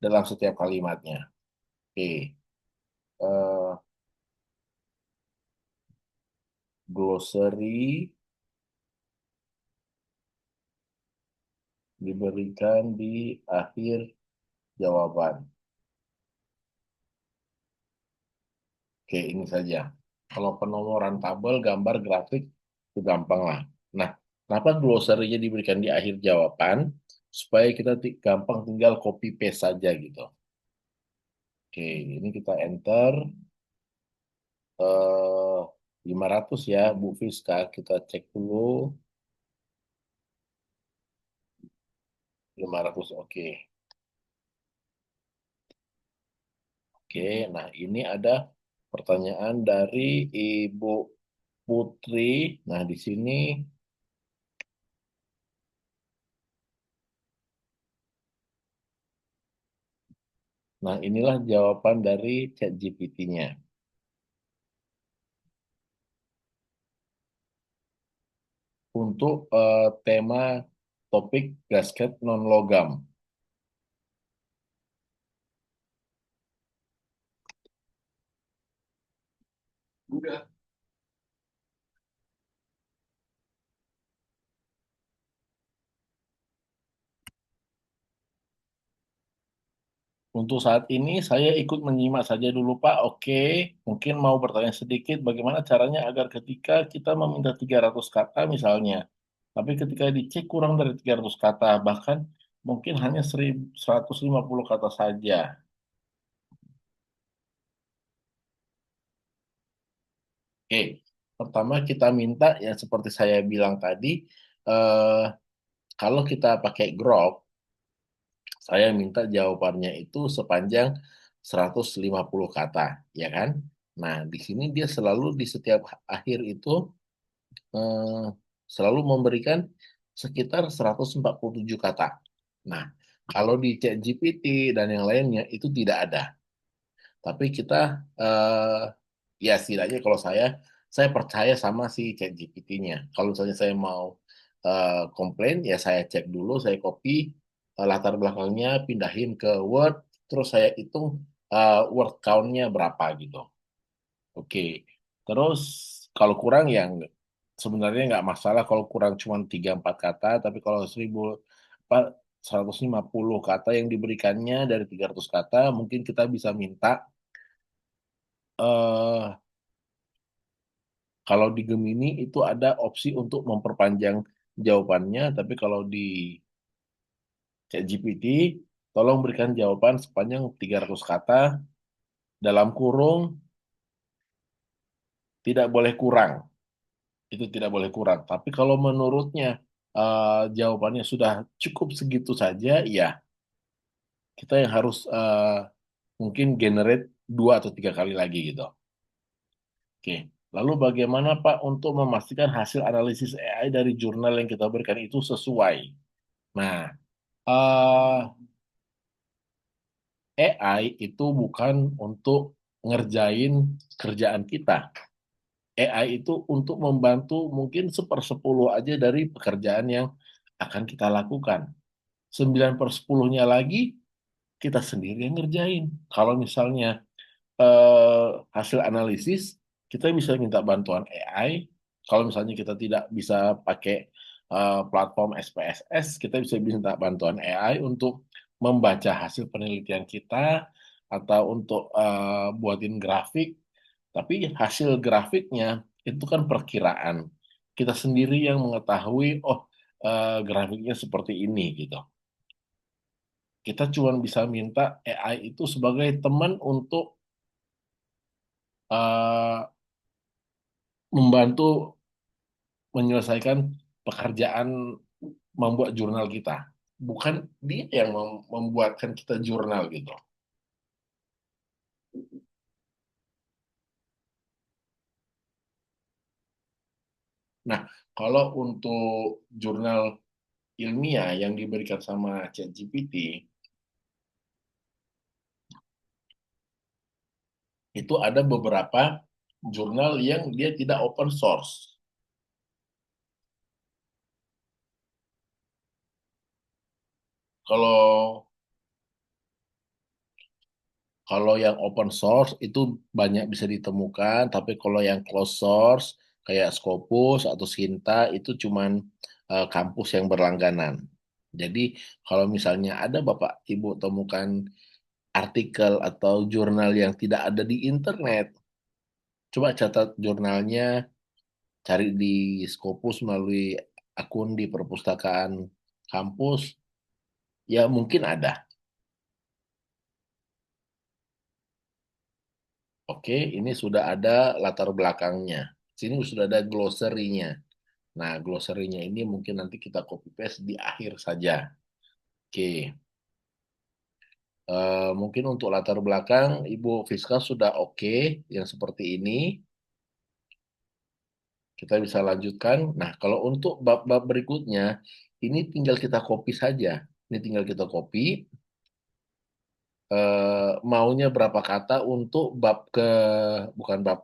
Speaker 1: dalam setiap kalimatnya. Oke, eh, glossary diberikan di akhir jawaban. Oke, ini saja. Kalau penomoran tabel, gambar, grafik, itu gampang lah. Nah, kenapa glossary-nya diberikan di akhir jawaban? Supaya kita gampang tinggal copy paste saja gitu. Oke, ini kita enter. 500 ya, Bu Fiska. Kita cek dulu. 500, oke. Oke, nah ini ada pertanyaan dari Ibu Putri. Nah, di sini, nah inilah jawaban dari ChatGPT-nya. untuk tema topik gasket non logam. Udah. Untuk saat ini saya ikut menyimak saja dulu Pak. Oke, mungkin mau bertanya sedikit bagaimana caranya agar ketika kita meminta 300 kata misalnya, tapi ketika dicek kurang dari 300 kata, bahkan mungkin hanya 150 kata saja. Oke, pertama kita minta yang seperti saya bilang tadi, eh, kalau kita pakai Grok, saya minta jawabannya itu sepanjang 150 kata, ya kan? Nah, di sini dia selalu di setiap akhir itu eh, selalu memberikan sekitar 147 kata. Nah, kalau di ChatGPT dan yang lainnya itu tidak ada. Tapi kita ya setidaknya kalau saya percaya sama si ChatGPT-nya. Kalau misalnya saya mau komplain, ya saya cek dulu, saya copy latar belakangnya, pindahin ke Word, terus saya hitung word count-nya berapa gitu. Oke. Terus kalau kurang ya sebenarnya nggak masalah kalau kurang cuma 3-4 kata, tapi kalau 1.000 apa 150 kata yang diberikannya dari 300 kata, mungkin kita bisa minta eh kalau di Gemini itu ada opsi untuk memperpanjang jawabannya, tapi kalau di ChatGPT, tolong berikan jawaban sepanjang 300 kata dalam kurung tidak boleh kurang. Itu tidak boleh kurang. Tapi kalau menurutnya jawabannya sudah cukup segitu saja, ya kita yang harus mungkin generate 2 atau 3 kali lagi gitu. Oke. Lalu bagaimana Pak untuk memastikan hasil analisis AI dari jurnal yang kita berikan itu sesuai? Nah, eh, AI itu bukan untuk ngerjain kerjaan kita. AI itu untuk membantu mungkin 1/10 aja dari pekerjaan yang akan kita lakukan. 9/10-nya lagi kita sendiri yang ngerjain. Kalau misalnya hasil analisis, kita bisa minta bantuan AI. Kalau misalnya kita tidak bisa pakai platform SPSS, kita bisa minta bantuan AI untuk membaca hasil penelitian kita atau untuk buatin grafik. Tapi hasil grafiknya itu kan perkiraan. Kita sendiri yang mengetahui, oh grafiknya seperti ini gitu. Kita cuma bisa minta AI itu sebagai teman untuk eh, membantu menyelesaikan pekerjaan membuat jurnal kita. Bukan dia yang membuatkan kita jurnal gitu. Nah, kalau untuk jurnal ilmiah yang diberikan sama ChatGPT, itu ada beberapa jurnal yang dia tidak open source. Kalau Kalau yang open source itu banyak bisa ditemukan, tapi kalau yang closed source kayak Scopus atau Sinta itu cuman kampus yang berlangganan. Jadi kalau misalnya ada Bapak Ibu temukan artikel atau jurnal yang tidak ada di internet, coba catat jurnalnya, cari di Scopus melalui akun di perpustakaan kampus, ya mungkin ada. Oke, ini sudah ada latar belakangnya. Sini sudah ada glossary-nya. Nah, glossary-nya ini mungkin nanti kita copy paste di akhir saja. Oke, mungkin untuk latar belakang Ibu Fiska sudah oke yang seperti ini. Kita bisa lanjutkan. Nah, kalau untuk bab-bab berikutnya, ini tinggal kita copy saja. Ini tinggal kita copy. Maunya berapa kata untuk bukan bab,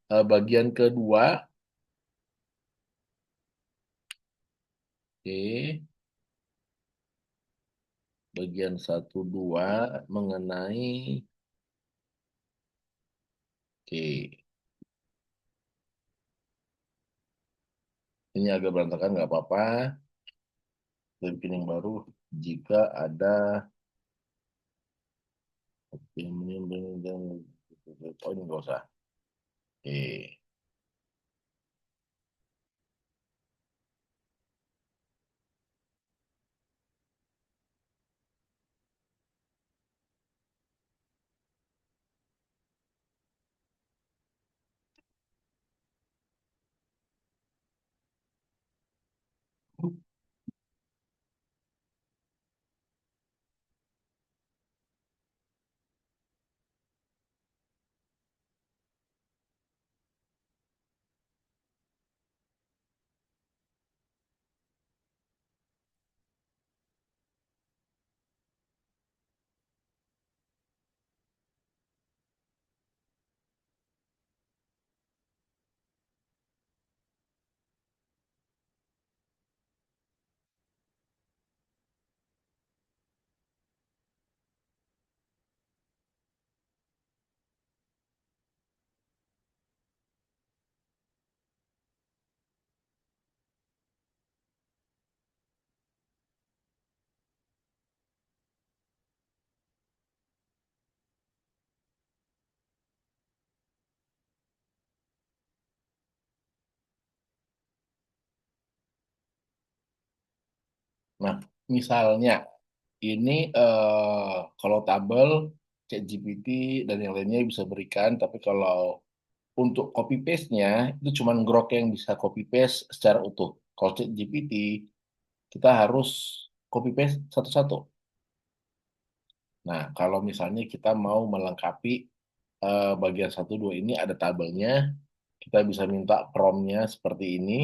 Speaker 1: bagian kedua Oke, bagian satu 2 mengenai, oke, ini agak berantakan nggak apa-apa. Kita bikin yang baru jika ada oh ini nggak usah. Oke. Nah, misalnya ini kalau tabel ChatGPT dan yang lainnya bisa berikan, tapi kalau untuk copy paste-nya itu cuma Grok yang bisa copy paste secara utuh. Kalau ChatGPT kita harus copy paste satu-satu. Nah, kalau misalnya kita mau melengkapi bagian satu 2 ini ada tabelnya, kita bisa minta prompt-nya seperti ini,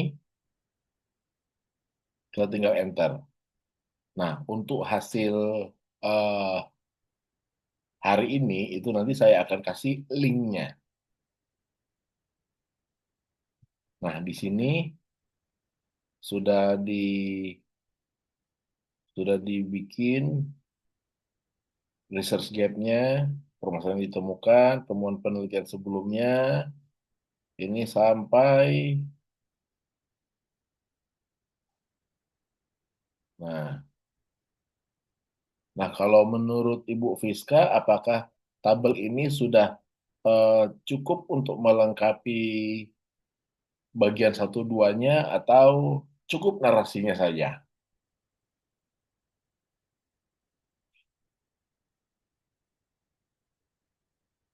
Speaker 1: kita tinggal enter. Nah, untuk hasil eh, hari ini itu nanti saya akan kasih linknya. Nah, di sini sudah di sudah dibikin research gap-nya, permasalahan yang ditemukan, temuan penelitian sebelumnya, ini sampai, nah, nah kalau menurut Ibu Fiska, apakah tabel ini sudah cukup untuk melengkapi bagian satu duanya atau cukup narasinya saja?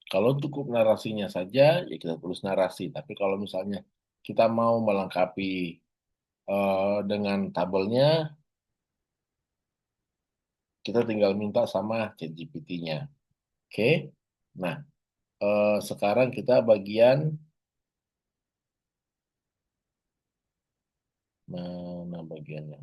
Speaker 1: Kalau cukup narasinya saja, ya kita tulis narasi. Tapi kalau misalnya kita mau melengkapi dengan tabelnya, kita tinggal minta sama ChatGPT-nya. Oke? Nah, sekarang kita bagian mana bagiannya?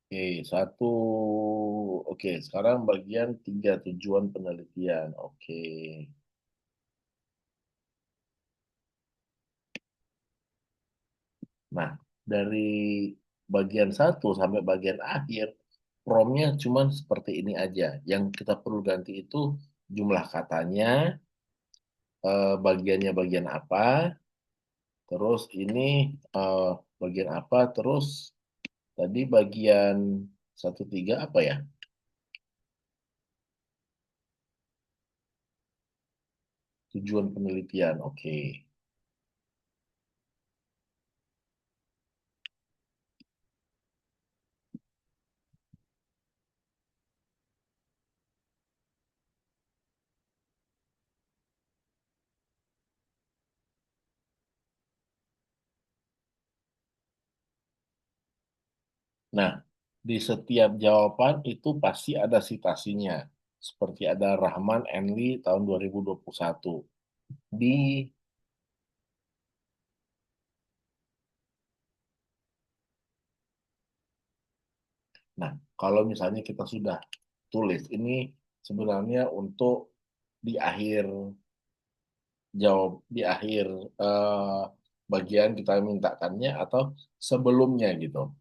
Speaker 1: Oke, satu. Oke, sekarang bagian tiga tujuan penelitian. Oke. Nah, dari bagian satu sampai bagian akhir, promnya cuma seperti ini aja. Yang kita perlu ganti itu jumlah katanya, bagiannya bagian apa, terus ini eh, bagian apa, terus tadi bagian satu tiga apa ya? Tujuan penelitian. Oke. Nah, di setiap jawaban itu pasti ada citasinya. Seperti ada Rahman Enli tahun 2021. Di, nah, kalau misalnya kita sudah tulis, ini sebenarnya untuk di akhir jawab di akhir eh, bagian kita mintakannya atau sebelumnya gitu.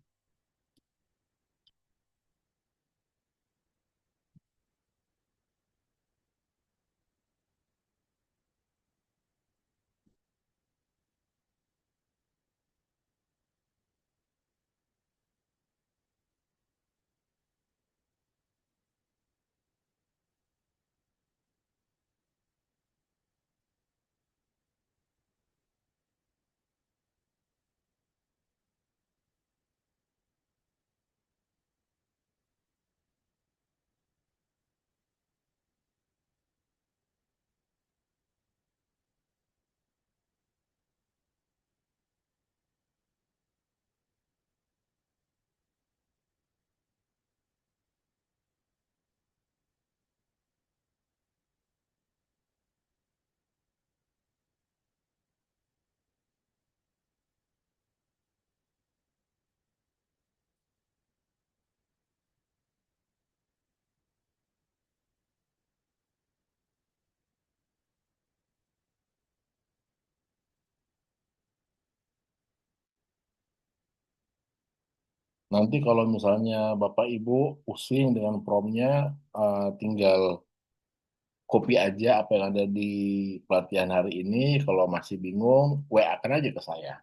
Speaker 1: Nanti kalau misalnya Bapak Ibu pusing dengan promnya, tinggal copy aja apa yang ada di pelatihan hari ini. Kalau masih bingung, WA kan aja ke saya.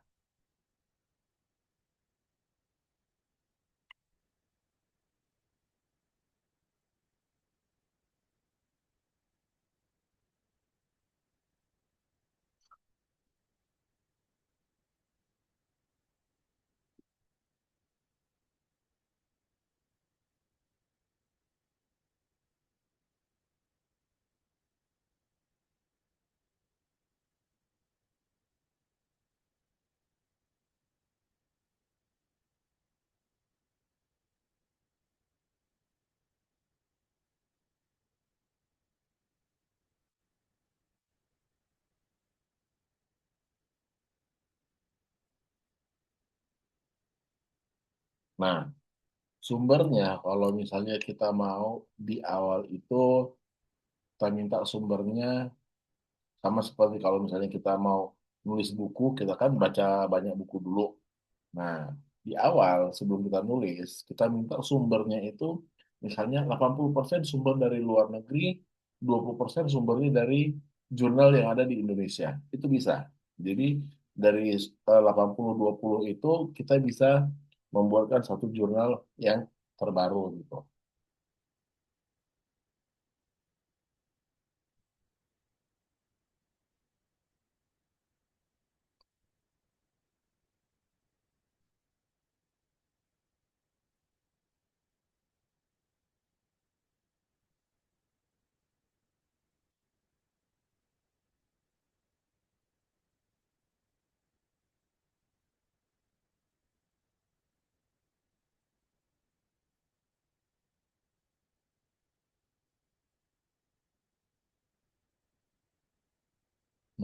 Speaker 1: Nah, sumbernya kalau misalnya kita mau di awal itu kita minta sumbernya sama seperti kalau misalnya kita mau nulis buku, kita kan baca banyak buku dulu. Nah, di awal sebelum kita nulis, kita minta sumbernya itu misalnya 80% sumber dari luar negeri, 20% sumbernya dari jurnal yang ada di Indonesia. Itu bisa. Jadi dari 80-20 itu kita bisa membuatkan satu jurnal yang terbaru gitu.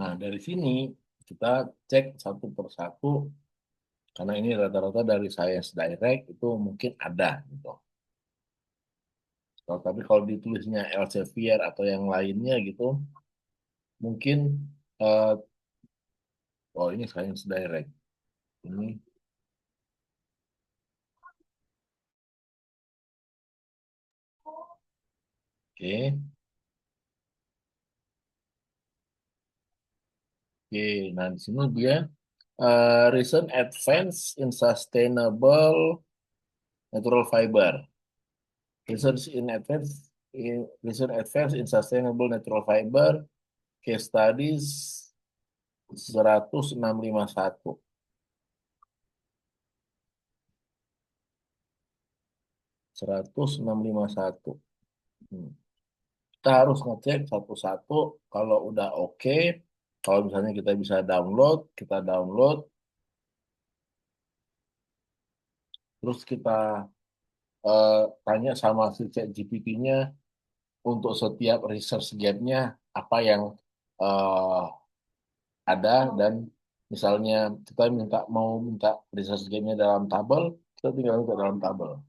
Speaker 1: Nah, dari sini kita cek satu persatu karena ini rata-rata dari Science Direct itu mungkin ada gitu. Tapi kalau ditulisnya Elsevier atau yang lainnya gitu, mungkin eh, oh ini Science Direct. Ini oke. Oke, nah di sini dia recent advance in sustainable natural fiber. Research in recent advance in sustainable natural fiber case studies 1651. 1651. Hmm. Kita harus ngecek satu-satu kalau udah oke, kalau misalnya kita bisa download, kita download, terus kita tanya sama si ChatGPT-nya untuk setiap research gap-nya apa yang eh, ada dan misalnya kita minta research gap-nya dalam tabel, kita tinggal minta dalam tabel.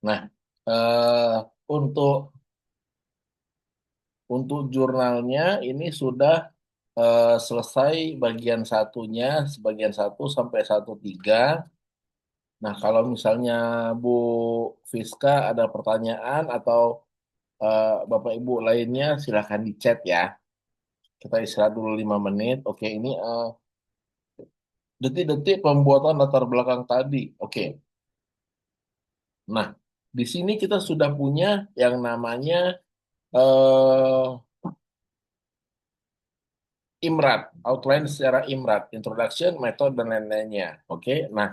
Speaker 1: Nah, eh, untuk jurnalnya ini sudah selesai bagian satunya, sebagian satu sampai satu tiga. Nah, kalau misalnya Bu Fiska ada pertanyaan atau Bapak Ibu lainnya, silakan di chat ya. Kita istirahat dulu 5 menit. Oke, ini detik-detik pembuatan latar belakang tadi. Oke, nah di sini kita sudah punya yang namanya eh, IMRAT, outline secara IMRAT, introduction, method, dan lain-lainnya. Oke, nah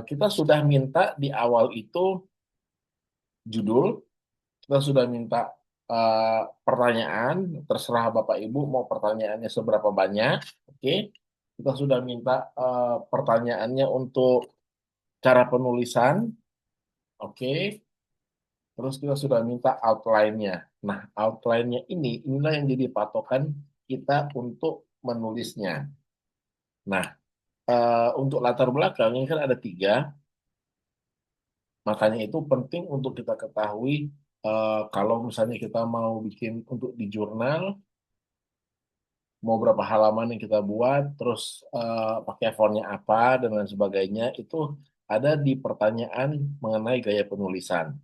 Speaker 1: kita sudah minta di awal itu judul, kita sudah minta pertanyaan, terserah Bapak Ibu mau pertanyaannya seberapa banyak. Oke, kita sudah minta pertanyaannya untuk cara penulisan. Oke, terus kita sudah minta outline-nya. Nah, outline-nya inilah yang jadi patokan kita untuk menulisnya. Nah, untuk latar belakang ini kan ada tiga, makanya itu penting untuk kita ketahui kalau misalnya kita mau bikin untuk di jurnal, mau berapa halaman yang kita buat, terus pakai fontnya apa dan lain sebagainya, itu ada di pertanyaan mengenai gaya penulisan.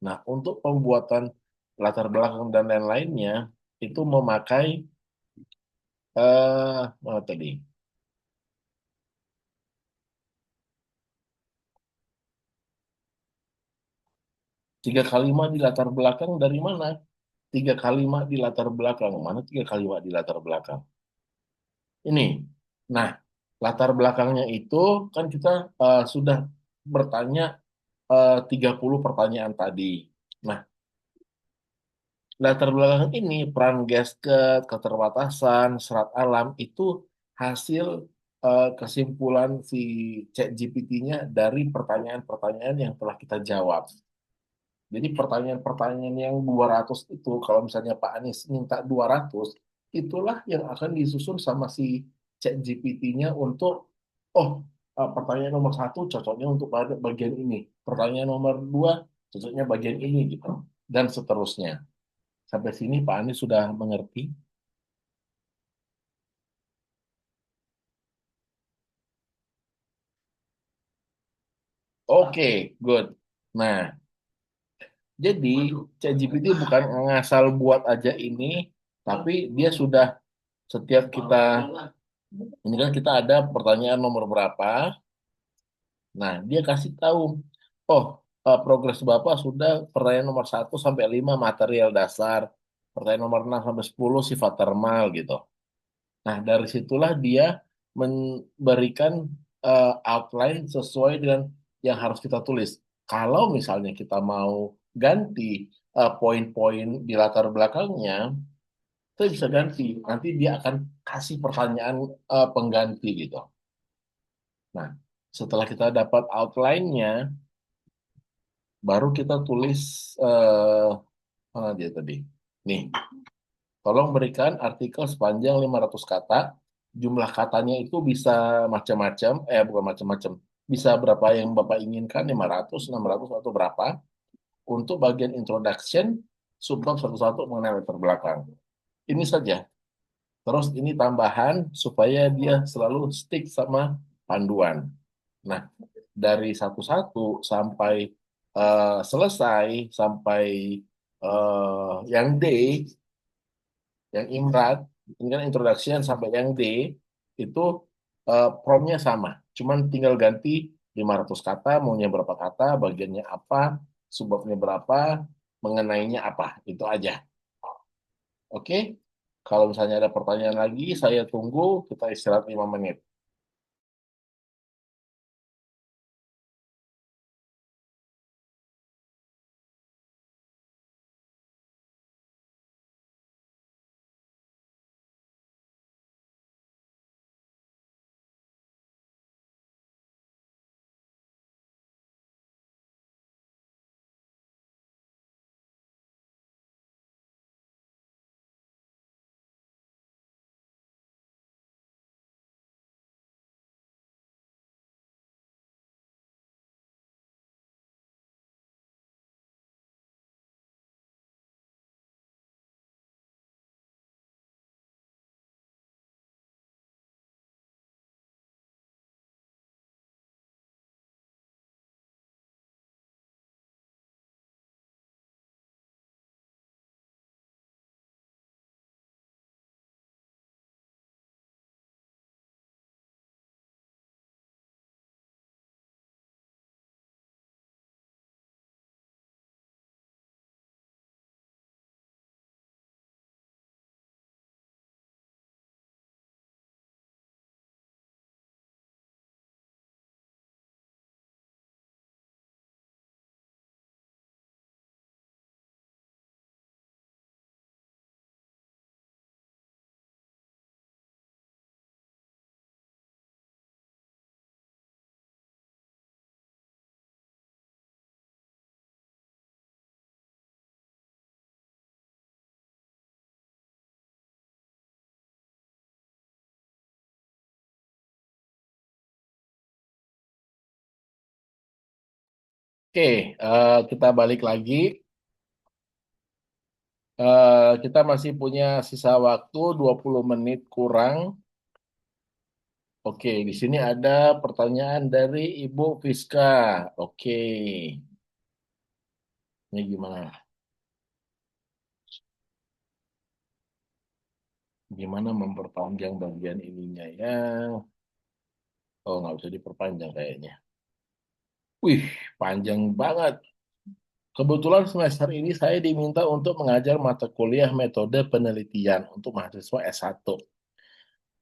Speaker 1: Nah, untuk pembuatan latar belakang dan lain-lainnya itu memakai mana tadi? 3 kalimat di latar belakang dari mana? 3 kalimat di latar belakang. Mana 3 kalimat di latar belakang? Ini. Nah, latar belakangnya itu kan kita sudah bertanya 30 pertanyaan tadi. Nah, latar belakang ini, peran gasket, keterbatasan, serat alam, itu hasil kesimpulan si ChatGPT-nya dari pertanyaan-pertanyaan yang telah kita jawab. Jadi pertanyaan-pertanyaan yang 200 itu, kalau misalnya Pak Anies minta 200, itulah yang akan disusun sama si ChatGPT-nya untuk, oh, pertanyaan nomor satu cocoknya untuk pada bagian ini. Pertanyaan nomor dua cocoknya bagian ini gitu. Dan seterusnya. Sampai sini Pak Anies sudah mengerti. Oke, good. Nah, jadi ChatGPT bukan ngasal buat aja ini, tapi dia sudah setiap kita, ini kan kita ada pertanyaan nomor berapa, nah dia kasih tahu, oh progres Bapak sudah pertanyaan nomor 1 sampai 5 material dasar, pertanyaan nomor 6 sampai 10 sifat thermal gitu. Nah, dari situlah dia memberikan outline sesuai dengan yang harus kita tulis. Kalau misalnya kita mau ganti poin-poin di latar belakangnya, kita bisa ganti. Nanti dia akan kasih pertanyaan pengganti gitu. Nah, setelah kita dapat outline-nya, baru kita tulis mana dia tadi. Nih, tolong berikan artikel sepanjang 500 kata. Jumlah katanya itu bisa macam-macam, bukan macam-macam. Bisa berapa yang Bapak inginkan, 500, 600, atau berapa. Untuk bagian introduction, subbab satu-satu mengenai latar belakang. Ini saja. Terus ini tambahan supaya dia selalu stick sama panduan. Nah, dari satu-satu sampai selesai, sampai yang D, yang Imrat, ini kan introduction sampai yang D, itu promnya sama. Cuman tinggal ganti 500 kata, maunya berapa kata, bagiannya apa, subbabnya berapa, mengenainya apa. Itu aja. Oke? Kalau misalnya ada pertanyaan lagi, saya tunggu. Kita istirahat 5 menit. Oke, kita balik lagi. Kita masih punya sisa waktu 20 menit kurang. Oke, di sini ada pertanyaan dari Ibu Fiska. Oke, ini gimana? Gimana memperpanjang bagian ininya ya? Oh, nggak bisa diperpanjang kayaknya. Wih, panjang banget. Kebetulan semester ini saya diminta untuk mengajar mata kuliah metode penelitian untuk mahasiswa S1.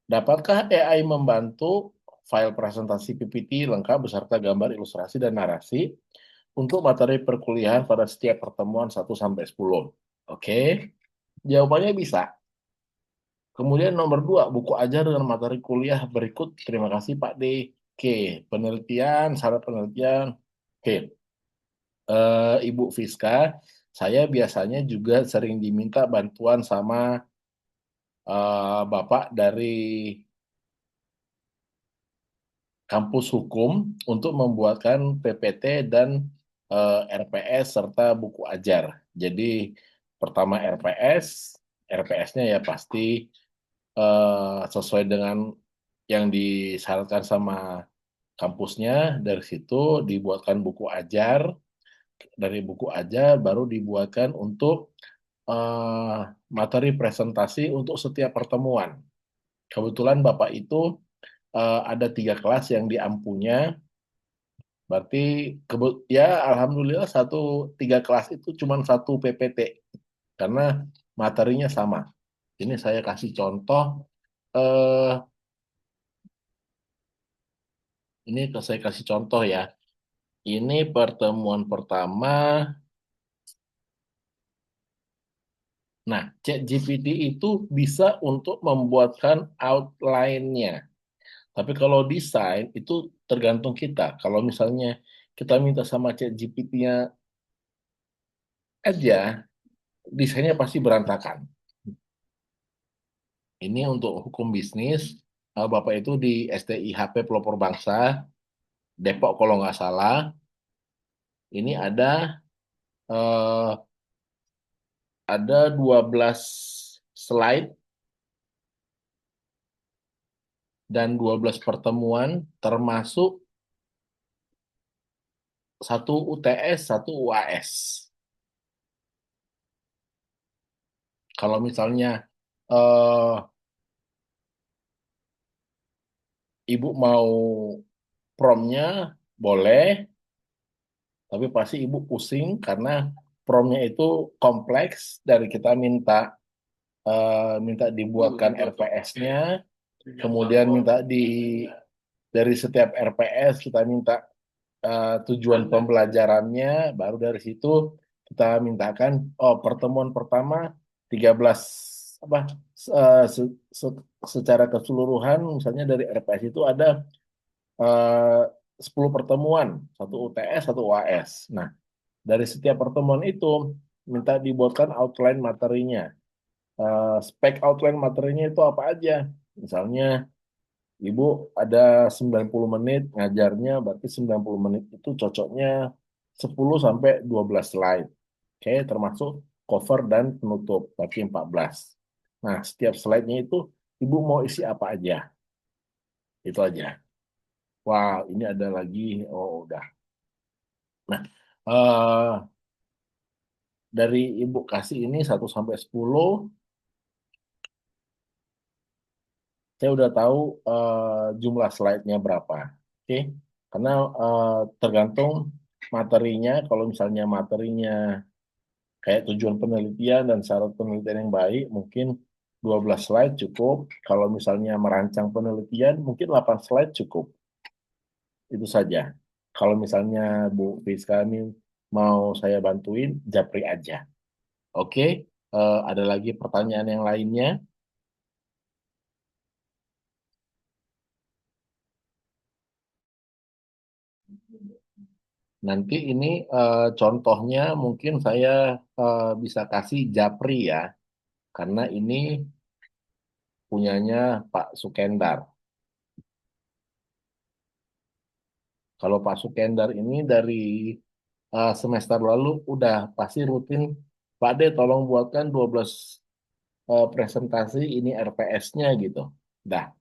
Speaker 1: Dapatkah AI membantu file presentasi PPT lengkap beserta gambar, ilustrasi, dan narasi untuk materi perkuliahan pada setiap pertemuan 1 sampai 10? Oke, jawabannya bisa. Kemudian nomor 2, buku ajar dengan materi kuliah berikut. Terima kasih Pak D. Oke, penelitian, syarat penelitian. Oke, Ibu Fiska, saya biasanya juga sering diminta bantuan sama Bapak dari kampus hukum untuk membuatkan PPT dan RPS serta buku ajar. Jadi pertama RPS, RPS-nya ya pasti sesuai dengan yang disyaratkan sama kampusnya. Dari situ dibuatkan buku ajar, dari buku ajar baru dibuatkan untuk eh, materi presentasi untuk setiap pertemuan. Kebetulan Bapak itu ada 3 kelas yang diampunya. Berarti ya alhamdulillah 3 kelas itu cuma satu PPT karena materinya sama. Ini saya kasih contoh. eh ini saya kasih contoh ya. Ini pertemuan pertama. Nah, ChatGPT itu bisa untuk membuatkan outline-nya. Tapi kalau desain itu tergantung kita. Kalau misalnya kita minta sama ChatGPT-nya aja, desainnya pasti berantakan. Ini untuk hukum bisnis. Bapak itu di STIHP Pelopor Bangsa, Depok kalau nggak salah. Ini eh, ada 12 slide dan 12 pertemuan, termasuk satu UTS, satu UAS. Kalau misalnya eh, Ibu mau promnya, boleh, tapi pasti Ibu pusing karena promnya itu kompleks. Dari kita minta dibuatkan RPS-nya, kemudian dari setiap RPS kita minta tujuan pembelajarannya, baru dari situ kita mintakan, oh pertemuan pertama 13 apa secara keseluruhan misalnya dari RPS itu ada eh, 10 pertemuan, satu UTS, satu UAS. Nah, dari setiap pertemuan itu minta dibuatkan outline materinya. Spek outline materinya itu apa aja? Misalnya Ibu ada 90 menit ngajarnya, berarti 90 menit itu cocoknya 10 sampai 12 slide. Oke, termasuk cover dan penutup, berarti 14. Nah, setiap slide-nya itu Ibu mau isi apa aja? Itu aja. Wah, ini ada lagi. Oh, udah. Nah, dari Ibu kasih ini 1 sampai 10, saya udah tahu jumlah slide-nya berapa. Oke, karena tergantung materinya. Kalau misalnya materinya kayak tujuan penelitian dan syarat penelitian yang baik, mungkin 12 slide cukup. Kalau misalnya merancang penelitian, mungkin 8 slide cukup. Itu saja. Kalau misalnya Bu Fiska ini mau saya bantuin, japri aja. Oke, ada lagi pertanyaan yang lainnya? Nanti ini contohnya mungkin saya bisa kasih japri ya, karena ini punyanya Pak Sukendar. Kalau Pak Sukendar ini dari semester lalu udah pasti rutin, Pak D tolong buatkan 12 presentasi ini RPS-nya gitu. Dah,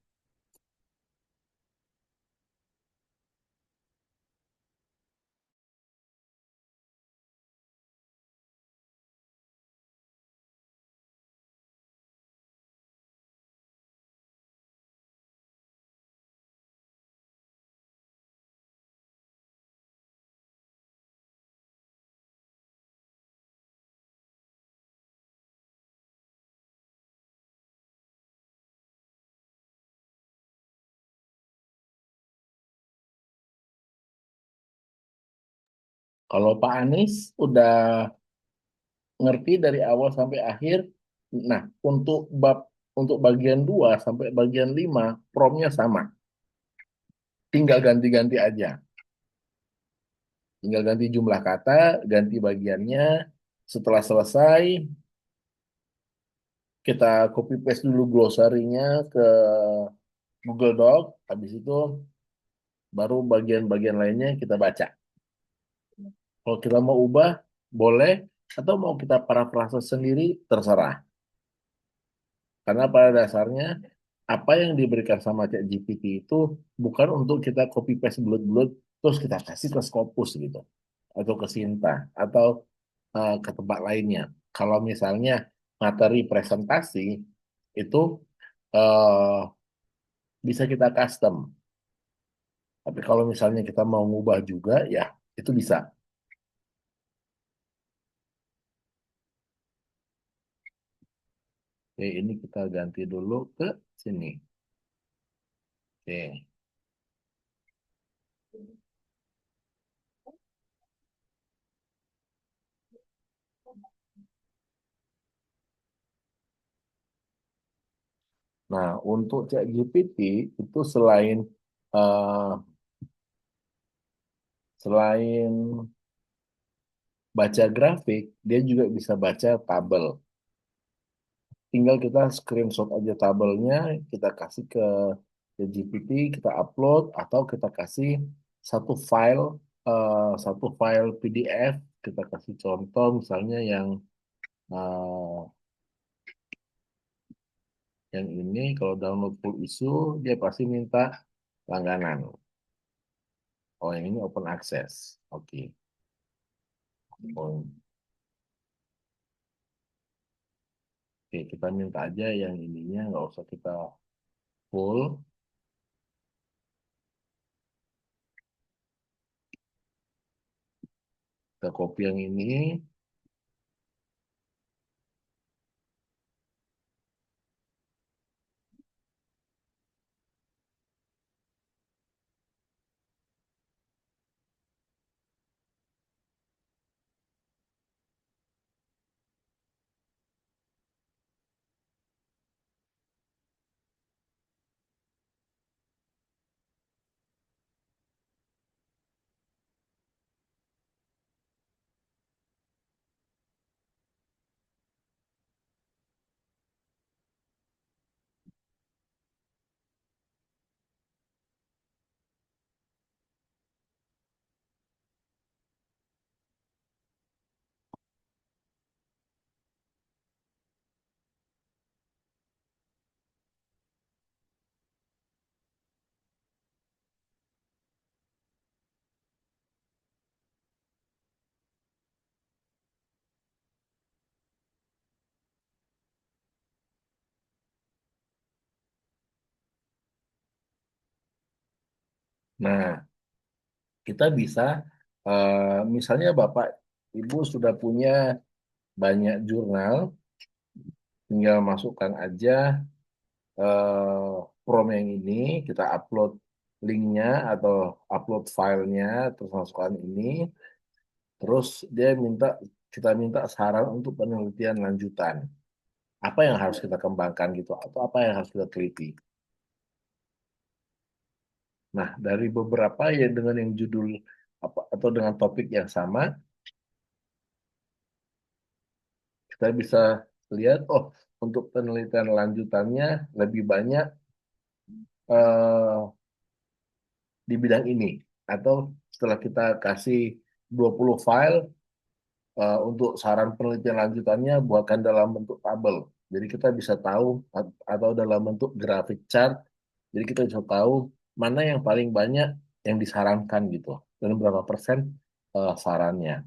Speaker 1: kalau Pak Anies udah ngerti dari awal sampai akhir. Nah, untuk bagian 2 sampai bagian 5 promnya sama. Tinggal ganti-ganti aja. Tinggal ganti jumlah kata, ganti bagiannya. Setelah selesai, kita copy paste dulu glosarinya ke Google Doc. Habis itu baru bagian-bagian lainnya kita baca. Kalau kita mau ubah, boleh. Atau mau kita parafrase sendiri, terserah. Karena pada dasarnya apa yang diberikan sama ChatGPT itu bukan untuk kita copy paste bulat-bulat terus kita kasih ke Scopus gitu atau ke Sinta atau ke tempat lainnya. Kalau misalnya materi presentasi itu eh, bisa kita custom. Tapi kalau misalnya kita mau ngubah juga ya itu bisa. Oke, ini kita ganti dulu ke sini. Oke. Nah, untuk ChatGPT itu eh, selain baca grafik, dia juga bisa baca tabel. Tinggal kita screenshot aja tabelnya, kita kasih ke GPT, kita upload, atau kita kasih satu file, satu file PDF, kita kasih contoh misalnya eh, yang ini, kalau download full issue, dia pasti minta langganan. Oh, yang ini open access. Oke. Oh, oke, kita minta aja yang ininya, nggak usah kita full. Kita copy yang ini. Nah, kita bisa, misalnya Bapak Ibu sudah punya banyak jurnal, tinggal masukkan aja prom yang ini, kita upload linknya atau upload filenya, terus masukkan ini, terus kita minta saran untuk penelitian lanjutan. Apa yang harus kita kembangkan gitu, atau apa yang harus kita teliti. Nah, dari beberapa yang dengan yang judul apa atau dengan topik yang sama, kita bisa lihat, oh, untuk penelitian lanjutannya lebih banyak eh, di bidang ini. Atau setelah kita kasih 20 file untuk saran penelitian lanjutannya buatkan dalam bentuk tabel. Jadi kita bisa tahu atau dalam bentuk grafik chart. Jadi kita bisa tahu mana yang paling banyak yang disarankan gitu dan berapa persen sarannya.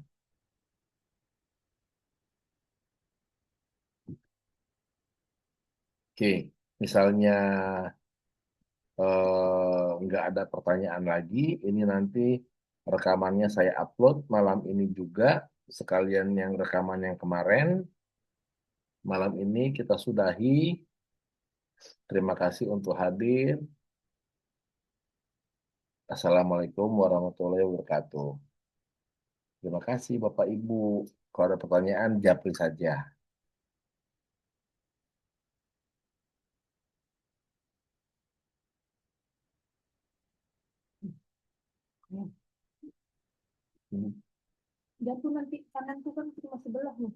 Speaker 1: Oke, misalnya nggak ada pertanyaan lagi, ini nanti rekamannya saya upload malam ini juga, sekalian yang rekaman yang kemarin. Malam ini kita sudahi. Terima kasih untuk hadir. Assalamualaikum warahmatullahi wabarakatuh. Terima kasih Bapak Ibu. Kalau ada pertanyaan, japri saja. Hmm.
Speaker 2: Jatuh nanti kanan tuh kan cuma sebelah nih.